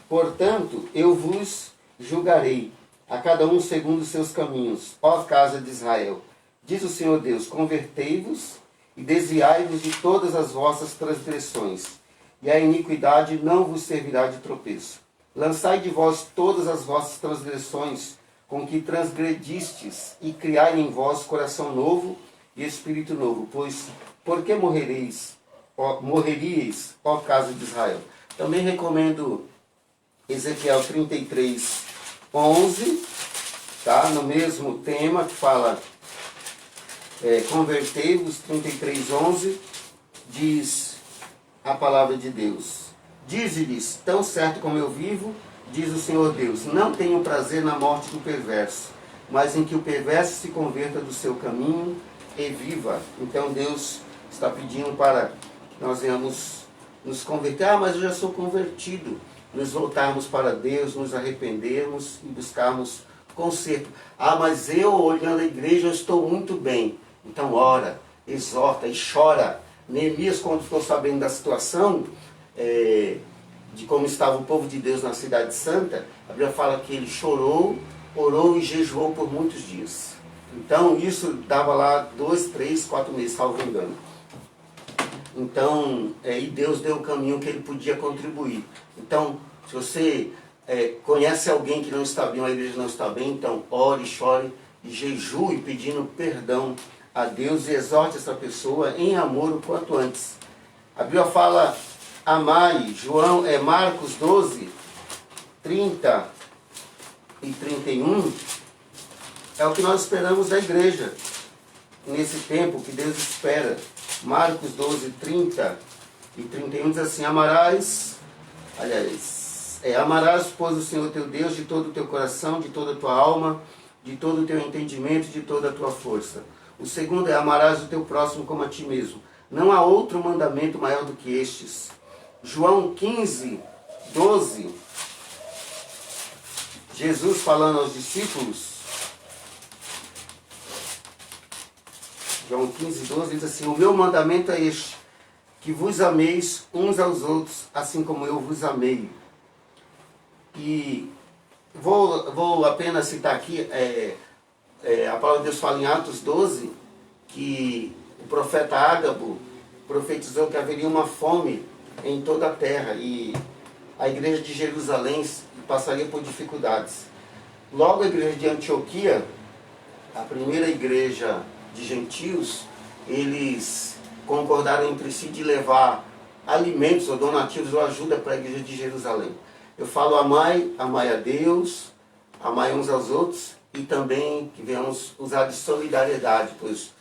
portanto, eu vos julgarei, a cada um segundo os seus caminhos, ó casa de Israel. Diz o Senhor Deus: convertei-vos e desviai-vos de todas as vossas transgressões, e a iniquidade não vos servirá de tropeço. Lançai de vós todas as vossas transgressões com que transgredistes, e criai em vós coração novo e espírito novo, pois por que morreríeis, ó casa de Israel? Também recomendo Ezequiel 33, 11, tá? No mesmo tema, que fala convertei-vos, 33, 11, diz a palavra de Deus: dize-lhes, tão certo como eu vivo, diz o Senhor Deus, não tenho prazer na morte do perverso, mas em que o perverso se converta do seu caminho e viva. Então Deus está pedindo para que nós venhamos nos converter. Ah, mas eu já sou convertido. Nos voltarmos para Deus, nos arrependermos e buscarmos conserto. Ah, mas eu, olhando a igreja, eu estou muito bem. Então ora, exorta e chora. Neemias, quando ficou sabendo da situação, de como estava o povo de Deus na cidade santa, a Bíblia fala que ele chorou, orou e jejuou por muitos dias. Então isso dava lá 2, 3, 4 meses, salvo engano. Então, e Deus deu o caminho que ele podia contribuir. Então, se você conhece alguém que não está bem, ou a igreja não está bem, então ore, chore e jejue pedindo perdão a Deus e exorte essa pessoa em amor o quanto antes. A Bíblia fala: amai, Marcos 12, 30 e 31, é o que nós esperamos da igreja nesse tempo que Deus espera. Marcos 12, 30 e 31 diz assim: amarás, pois, o Senhor teu Deus de todo o teu coração, de toda a tua alma, de todo o teu entendimento, de toda a tua força. O segundo é: amarás o teu próximo como a ti mesmo. Não há outro mandamento maior do que estes. João 15, 12, Jesus falando aos discípulos, João 15, 12 diz assim: o meu mandamento é este, que vos ameis uns aos outros, assim como eu vos amei. E vou apenas citar aqui, a palavra de Deus fala em Atos 12, que o profeta Ágabo profetizou que haveria uma fome em toda a terra, e a igreja de Jerusalém passaria por dificuldades. Logo a igreja de Antioquia, a primeira igreja de gentios, eles concordaram entre si de levar alimentos ou donativos ou ajuda para a igreja de Jerusalém. Eu falo: amai a Deus, amai uns aos outros, e também que venhamos usar de solidariedade, pois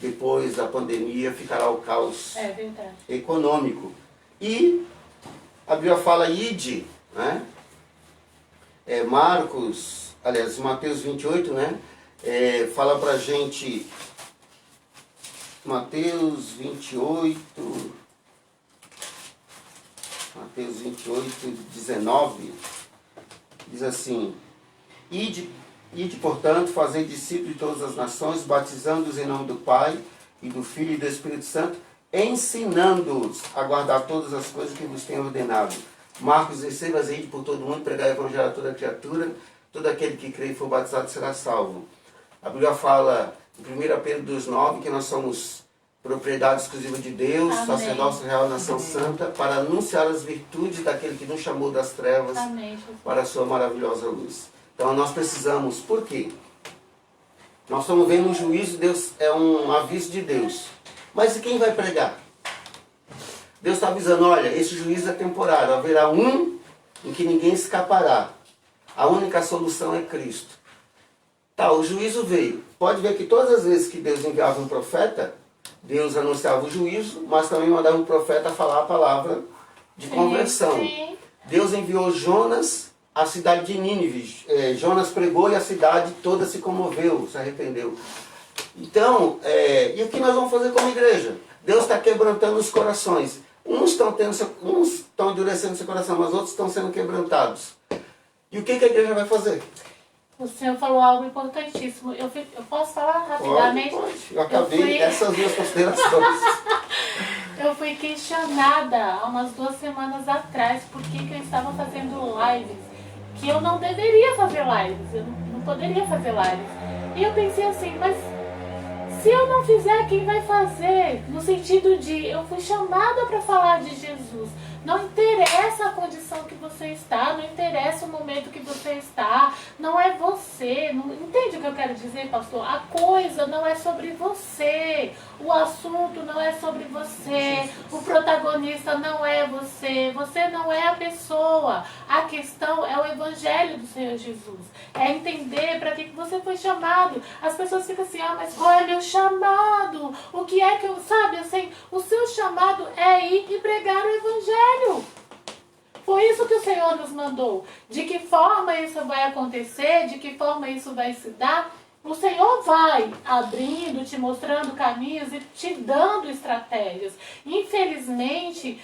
depois da pandemia ficará o caos econômico. E a Bíblia fala: ide, né? Mateus 28, né? Fala pra gente, Mateus 28, 19, diz assim: ide, portanto, fazei discípulos de todas as nações, batizando-os em nome do Pai, e do Filho e do Espírito Santo, ensinando-os a guardar todas as coisas que vos tenho ordenado. Marcos 16, mas ide por todo mundo, pregar o evangelho a toda criatura, todo aquele que crê e for batizado será salvo. A Bíblia fala em 1 Pedro 2,9 que nós somos propriedade exclusiva de Deus, sacerdócio real, nação santa, para anunciar as virtudes daquele que nos chamou das trevas para a sua maravilhosa luz. Então nós precisamos, por quê? Nós estamos vendo um juízo, Deus é um aviso de Deus. Mas e quem vai pregar? Deus está avisando: olha, esse juízo é temporário, haverá um em que ninguém escapará. A única solução é Cristo. Tá, o juízo veio. pode ver que todas as vezes que Deus enviava um profeta, Deus anunciava o juízo, mas também mandava o profeta falar a palavra de conversão. Sim. Deus enviou Jonas à cidade de Nínive. Jonas pregou e a cidade toda se comoveu, se arrependeu. Então, e o que nós vamos fazer como igreja? Deus está quebrantando os corações. Uns estão endurecendo seu coração, mas outros estão sendo quebrantados. E o que a igreja vai fazer? O senhor falou algo importantíssimo. Eu posso falar rapidamente? Pode. Eu acabei essas duas considerações. Eu fui questionada há umas 2 semanas atrás por que eu estava fazendo lives. Que eu não deveria fazer lives. Eu não poderia fazer lives. E eu pensei assim, mas se eu não fizer, quem vai fazer? No sentido de, eu fui chamada para falar de Jesus. Não interessa a condição que você está, não interessa o momento que você está, não é você. Não, entende o que eu quero dizer, pastor? A coisa não é sobre você, o assunto não é sobre você, o protagonista não é você, você não é a pessoa. A questão é o evangelho do Senhor Jesus. É entender para que você foi chamado. As pessoas ficam assim, mas qual é meu chamado? O que é que eu, sabe, assim, o seu chamado é ir e pregar o evangelho. Foi isso que o Senhor nos mandou. De que forma isso vai acontecer, de que forma isso vai se dar, o Senhor vai abrindo, te mostrando caminhos e te dando estratégias. Infelizmente,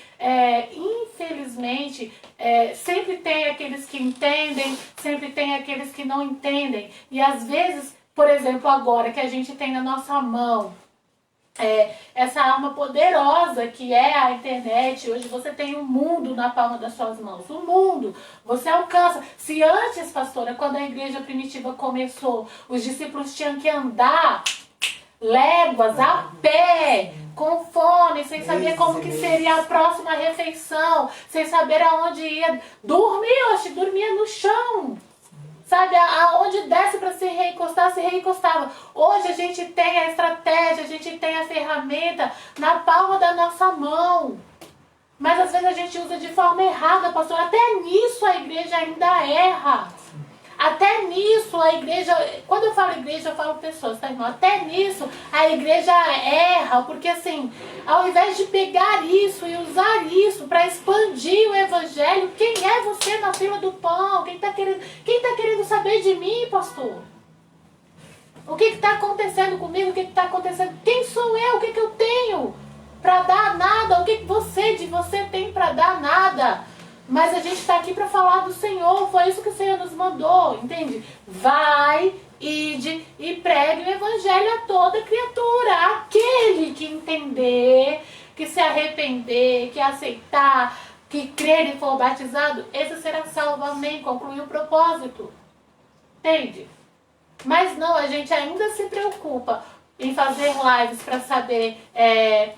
sempre tem aqueles que entendem, sempre tem aqueles que não entendem. E às vezes, por exemplo, agora que a gente tem na nossa mão, essa arma poderosa que é a internet. Hoje você tem o mundo na palma das suas mãos. O mundo. Você alcança. Se antes, pastora, quando a igreja primitiva começou, os discípulos tinham que andar léguas, a pé, com fome, sem saber como que seria a próxima refeição, sem saber aonde ia dormia no chão. Sabe, aonde desce para se reencostava. Hoje a gente tem a estratégia, a gente tem a ferramenta na palma da nossa mão. Mas às vezes a gente usa de forma errada, pastor. Até nisso a igreja ainda erra. Até nisso a igreja, quando eu falo igreja, eu falo pessoas, tá, irmão? Até nisso a igreja erra, porque assim, ao invés de pegar isso e usar isso para expandir o evangelho, quem é você na fila do pão? Quem tá querendo saber de mim, pastor? O que está acontecendo comigo? O que está acontecendo? Quem sou eu? O que eu tenho para dar? Nada. O que você tem para dar? Nada. Mas a gente está aqui para falar do Senhor. Foi isso que o Senhor nos mandou, entende? Vai, ide e pregue o evangelho a toda criatura. Aquele que entender, que se arrepender, que aceitar, que crer e for batizado, esse será salvo. Amém. Concluiu o propósito. Entende? Mas não, a gente ainda se preocupa em fazer lives para saber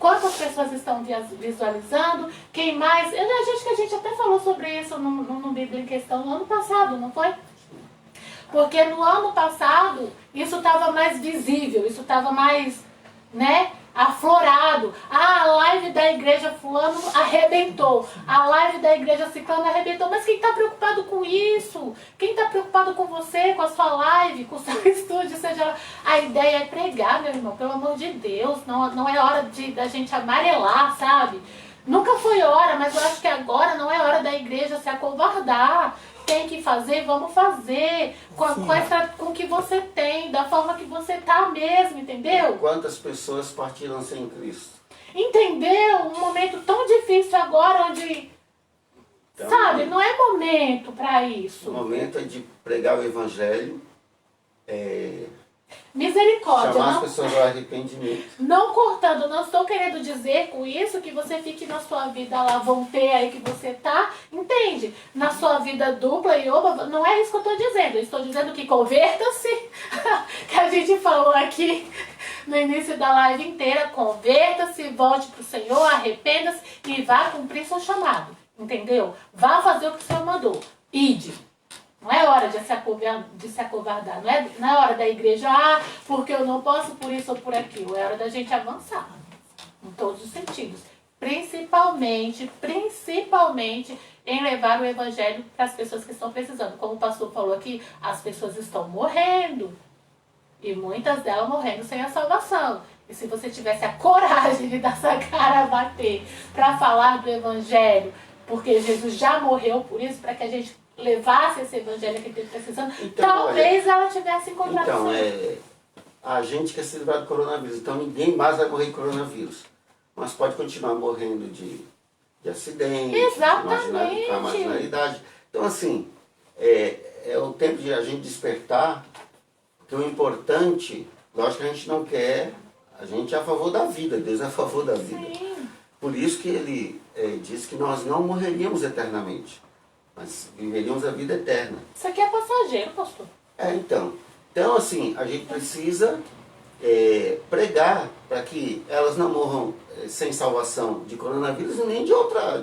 quantas pessoas estão visualizando, quem mais. Acho que a gente até falou sobre isso no Bíblia em Questão no ano passado, não foi? Porque no ano passado isso estava mais visível, isso estava mais, aflorado. A live da igreja fulano arrebentou, a live da igreja ciclano arrebentou. Mas quem está preocupado com isso? Quem está preocupado com você, com a sua live, com o seu estúdio? Seja, a ideia é pregar, meu irmão, pelo amor de Deus. Não é hora da gente amarelar, sabe? Nunca foi hora, mas eu acho que agora não é hora da igreja se acovardar. Tem que fazer, vamos fazer com o que você tem, da forma que você tá mesmo, entendeu? Quantas pessoas partiram sem Cristo? Entendeu? Um momento tão difícil agora, onde, então, sabe, não é momento para isso. O momento é de pregar o evangelho, misericórdia. Chamar as pessoas ao arrependimento. Não cortando, não estou querendo dizer com isso que você fique na sua vida lá, vão ter aí que você tá, entende? Na sua vida dupla e oba, não é isso que eu estou dizendo. Eu estou dizendo que converta-se, que a gente falou aqui no início da live inteira, converta-se, volte para o Senhor, arrependa-se e vá cumprir seu chamado, entendeu? Vá fazer o que o Senhor mandou. Ide. Não é hora de se acovardar, não é hora da igreja, porque eu não posso por isso ou por aquilo. É hora da gente avançar, em todos os sentidos. Principalmente em levar o evangelho para as pessoas que estão precisando. Como o pastor falou aqui, as pessoas estão morrendo. E muitas delas morrendo sem a salvação. E se você tivesse a coragem de dar essa cara a bater para falar do Evangelho, porque Jesus já morreu por isso, para que a gente levasse esse Evangelho que ele está precisando, Então, talvez ela tivesse encontrado Então, o Senhor. a gente quer se livrar do coronavírus, então ninguém mais vai morrer de coronavírus. Mas pode continuar morrendo de acidente, Exatamente. de marginalidade. Então, assim, é o tempo de a gente despertar, porque o importante, lógico que a gente não quer, a gente é a favor da vida, Deus é a favor da vida. Sim. Por isso que ele diz que nós não morreríamos eternamente, mas viveríamos a vida eterna. Isso aqui é passageiro, pastor. Então assim, a gente precisa pregar para que elas não morram sem salvação de coronavírus nem de outra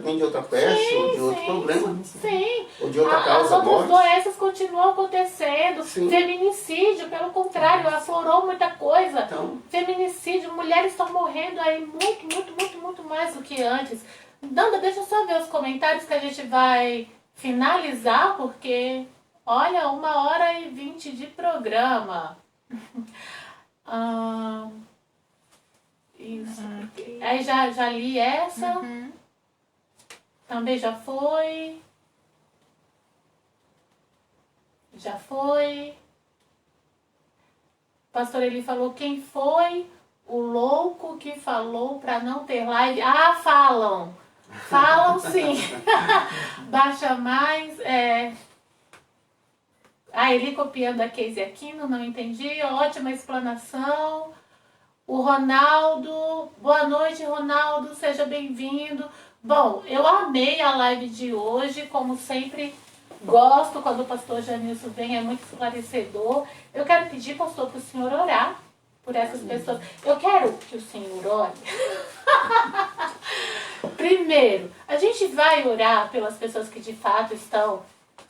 peste ou de outro problema. Sim. Ou de outra As causa, outras morte. doenças continuam acontecendo. Sim. Feminicídio, pelo contrário, aflorou muita coisa. Então, Feminicídio, mulheres estão morrendo aí muito mais do que antes. Nanda, deixa eu só ver os comentários que a gente vai finalizar, porque, olha, 1h20 de programa. Isso. Aí já li essa. Também já foi. Já foi. Pastor Eli falou, quem foi o louco que falou para não ter live? Ah, falam. Falam sim. Baixa mais. Eli copiando a Casey Aquino, não entendi. Ótima explanação. O Ronaldo, boa noite, Ronaldo, seja bem-vindo. Bom, eu amei a live de hoje, como sempre, gosto quando o pastor Janilson vem, é muito esclarecedor. Eu quero pedir, pastor, para o senhor orar por essas pessoas. Eu quero que o senhor ore. Primeiro, a gente vai orar pelas pessoas que de fato estão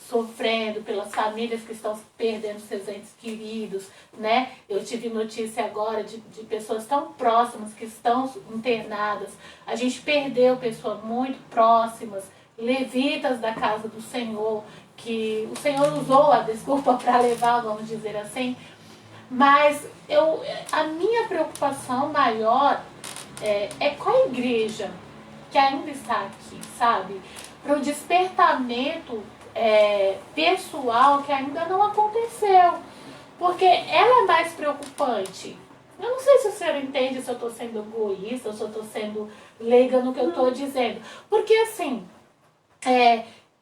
sofrendo, pelas famílias que estão perdendo seus entes queridos, né? Eu tive notícia agora de pessoas tão próximas que estão internadas. A gente perdeu pessoas muito próximas, levitas da casa do Senhor, que o Senhor usou a desculpa para levar, vamos dizer assim. Mas a minha preocupação maior é com a igreja que ainda está aqui, sabe? Para o despertamento pessoal que ainda não aconteceu. Porque ela é mais preocupante. Eu não sei se o senhor entende se eu estou sendo egoísta ou se eu estou sendo leiga no que eu estou dizendo. Porque assim,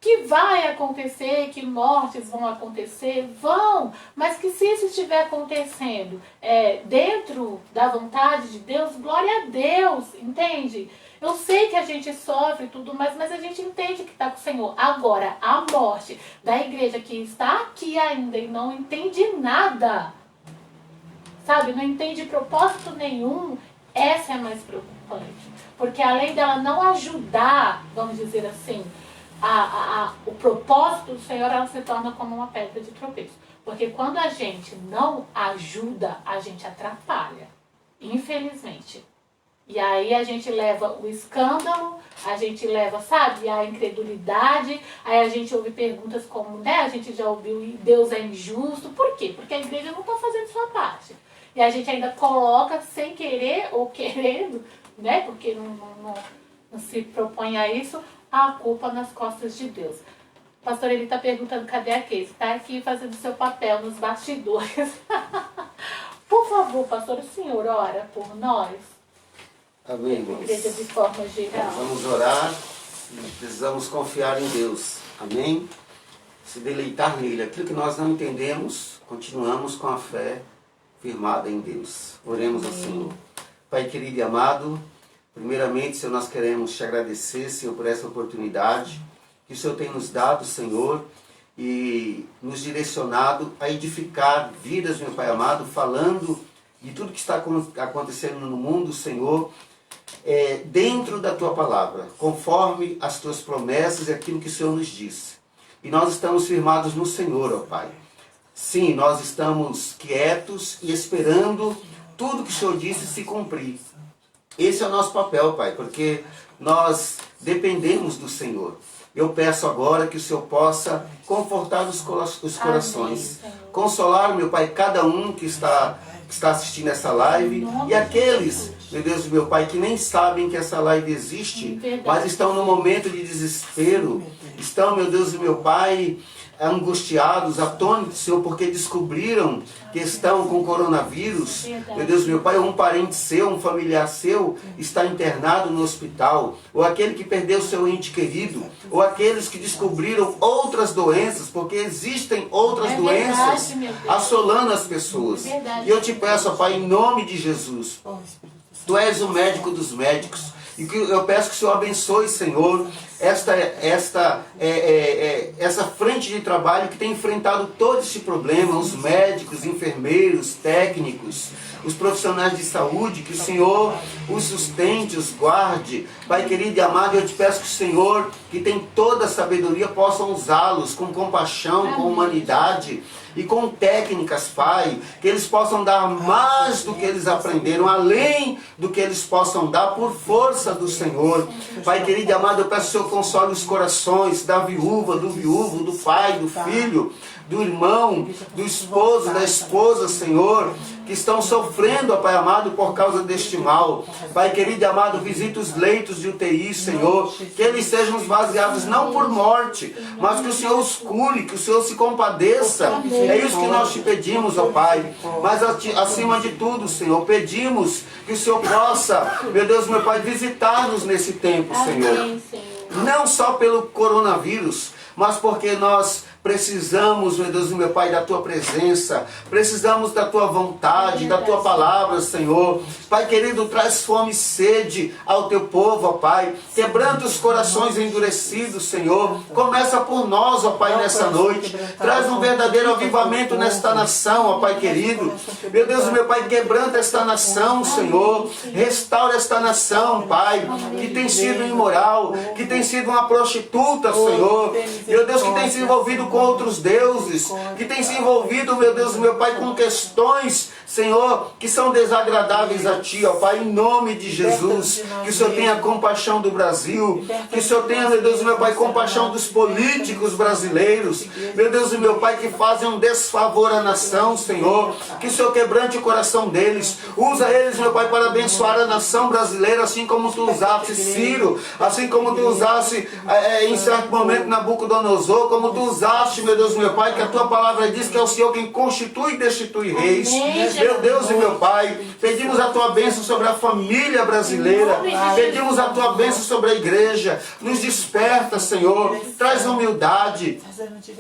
que vai acontecer, que mortes vão acontecer, vão, mas que se isso estiver acontecendo dentro da vontade de Deus, glória a Deus, entende? Eu sei que a gente sofre tudo, mas a gente entende que está com o Senhor. Agora, a morte da igreja que está aqui ainda e não entende nada, sabe, não entende propósito nenhum, essa é mais preocupante. Porque além dela não ajudar, vamos dizer assim, o propósito do Senhor, ela se torna como uma pedra de tropeço. Porque quando a gente não ajuda, a gente atrapalha. Infelizmente. E aí a gente leva o escândalo, a gente leva, sabe, a incredulidade, aí a gente ouve perguntas como, né, a gente já ouviu, Deus é injusto. Por quê? Porque a igreja não está fazendo sua parte. E a gente ainda coloca, sem querer ou querendo, né, porque não se propõe a isso, a culpa nas costas de Deus. O pastor ele está perguntando, cadê a Casey? Está aqui fazendo seu papel nos bastidores. Por favor, pastor, o senhor ora por nós? Amém, irmãos. Igreja de forma geral. Vamos orar e precisamos confiar em Deus. Amém? Se deleitar nele. Aquilo que nós não entendemos, continuamos com a fé firmada em Deus. Oremos assim. Pai querido e amado, primeiramente, Senhor, nós queremos te agradecer, Senhor, por essa oportunidade que o Senhor tem nos dado, Senhor, e nos direcionado a edificar vidas, meu Pai amado, falando de tudo que está acontecendo no mundo, Senhor, dentro da Tua Palavra, conforme as Tuas promessas e aquilo que o Senhor nos disse. E nós estamos firmados no Senhor, ó Pai. Sim, nós estamos quietos e esperando tudo que o Senhor disse se cumprir. Esse é o nosso papel, Pai, porque nós dependemos do Senhor. Eu peço agora que o Senhor possa confortar os corações. Consolar, meu Pai, cada um que está assistindo essa live e aqueles, meu Deus, meu Pai, que nem sabem que essa live existe, mas estão no momento de desespero, estão, meu Deus e meu Pai, angustiados, atônitos, Senhor, porque descobriram que estão com coronavírus. Meu Deus, meu Pai, um parente seu, um familiar seu está internado no hospital, ou aquele que perdeu seu ente querido, ou aqueles que descobriram outras doenças, porque existem outras doenças assolando as pessoas. E eu te peço, Pai, em nome de Jesus, Tu és o médico dos médicos, e que eu peço que o Senhor abençoe, Senhor, essa frente de trabalho que tem enfrentado todo esse problema, os médicos, enfermeiros, técnicos, os profissionais de saúde, que o Senhor os sustente, os guarde. Pai querido e amado, eu te peço que o Senhor, que tem toda a sabedoria, possa usá-los com compaixão, com humanidade e com técnicas, Pai, que eles possam dar mais do que eles aprenderam, além do que eles possam dar por força do Senhor. Pai querido e amado, eu peço que o Senhor console os corações da viúva, do viúvo, do pai, do filho, do irmão, do esposo, da esposa, Senhor, que estão sofrendo, ó Pai amado, por causa deste mal. Pai querido e amado, visita os leitos de UTI, Senhor, que eles sejam esvaziados não por morte, mas que o Senhor os cure, que o Senhor se compadeça. É isso que nós te pedimos, ó Pai. Mas acima de tudo, Senhor, pedimos que o Senhor possa, meu Deus, meu Pai, visitar-nos nesse tempo, Senhor. Não só pelo coronavírus, mas porque nós precisamos, meu Deus e meu Pai, da Tua presença, precisamos da Tua vontade, da Tua palavra, Senhor. Pai querido, traz fome e sede ao Teu povo, ó Pai, quebranta os corações endurecidos, Senhor. Começa por nós, ó Pai, nessa noite, traz um verdadeiro avivamento nesta nação, ó Pai querido. Meu Deus e meu Pai, quebranta esta nação, Senhor, restaura esta nação, Pai, que tem sido imoral, que tem sido uma prostituta, Senhor. Meu Deus, que tem se envolvido com outros deuses, que tem se envolvido, meu Deus, meu Pai, com questões, Senhor, que são desagradáveis a Ti, ó Pai, em nome de Jesus. Que o Senhor tenha compaixão do Brasil, que o Senhor tenha, meu Deus, meu Pai, compaixão dos políticos brasileiros, meu Deus e meu Pai, que fazem um desfavor à nação, Senhor. Que o Senhor quebrante o coração deles, usa eles, meu Pai, para abençoar a nação brasileira, assim como Tu usaste Ciro, assim como Tu usaste em certo momento Nabucodonosor, como Tu usaste, meu Deus, meu Pai, que a Tua palavra diz que é o Senhor quem constitui e destitui reis. Meu Deus e meu Pai, pedimos a Tua bênção sobre a família brasileira, pedimos a Tua bênção sobre a igreja, nos desperta, Senhor, traz humildade,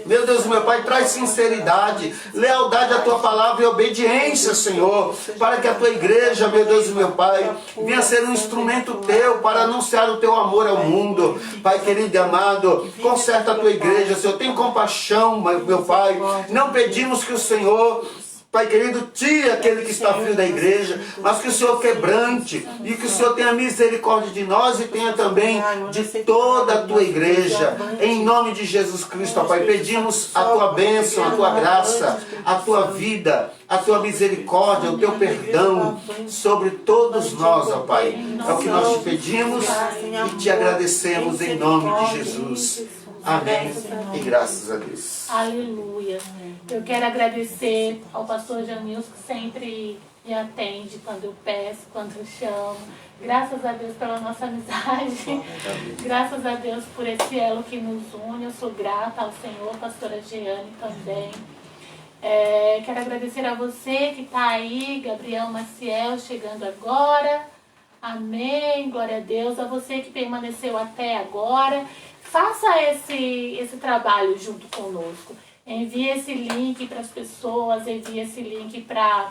meu Deus e meu Pai, traz sinceridade, lealdade à Tua palavra e obediência, Senhor, para que a Tua igreja, meu Deus e meu Pai, venha ser um instrumento Teu para anunciar o Teu amor ao mundo. Pai querido e amado, conserta a Tua igreja, Senhor, tem compaixão, meu Pai. Não pedimos que o Senhor, Pai querido, tire aquele que está frio da igreja, mas que o Senhor quebrante e que o Senhor tenha misericórdia de nós e tenha também de toda a Tua igreja. Em nome de Jesus Cristo, ó Pai, pedimos a Tua bênção, a Tua graça, a Tua vida, a Tua misericórdia, o Teu perdão sobre todos nós, ó Pai. É o que nós te pedimos e te agradecemos em nome de Jesus. Amém. E graças a Deus. Aleluia. Eu quero agradecer ao pastor Janilson, que sempre me atende quando eu peço, quando eu chamo. Graças a Deus pela nossa amizade. Graças a Deus por esse elo que nos une. Eu sou grata ao Senhor, pastora Jeane também. Quero agradecer a você que está aí, Gabriel Maciel, chegando agora. Amém, glória a Deus. A você que permaneceu até agora. Faça esse trabalho junto conosco. Envie esse link para as pessoas, envie esse link para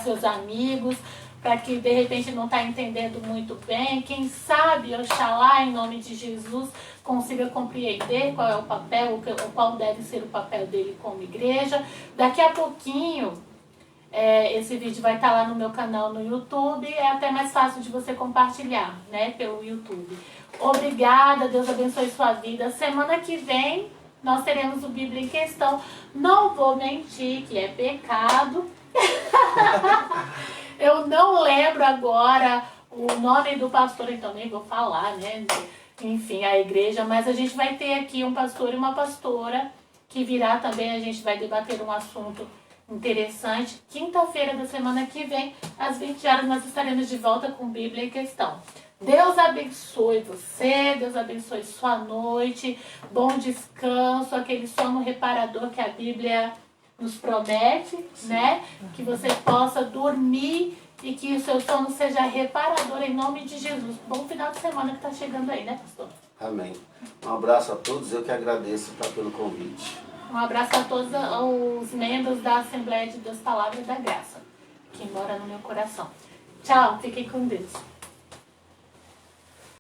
seus amigos, para que de repente não está entendendo muito bem. Quem sabe, Oxalá, em nome de Jesus, consiga compreender qual é o papel, qual deve ser o papel dele como igreja. Daqui a pouquinho, esse vídeo vai estar lá no meu canal no YouTube. É até mais fácil de você compartilhar, né, pelo YouTube. Obrigada, Deus abençoe sua vida. Semana que vem nós teremos o Bíblia em Questão. Não vou mentir que é pecado. Eu não lembro agora o nome do pastor, então nem vou falar, né? enfim, a igreja, mas a gente vai ter aqui um pastor e uma pastora que virá também, a gente vai debater um assunto interessante. Quinta-feira da semana que vem, às 20 horas, nós estaremos de volta com Bíblia em Questão. Deus abençoe você, Deus abençoe sua noite, bom descanso, aquele sono reparador que a Bíblia nos promete, né? Que você possa dormir e que o seu sono seja reparador em nome de Jesus. Bom final de semana que está chegando aí, né, pastor? Amém. Um abraço a todos, eu que agradeço pelo convite. Um abraço a todos os membros da Assembleia de Deus Palavra da Graça, que mora no meu coração. Tchau, fiquem com Deus.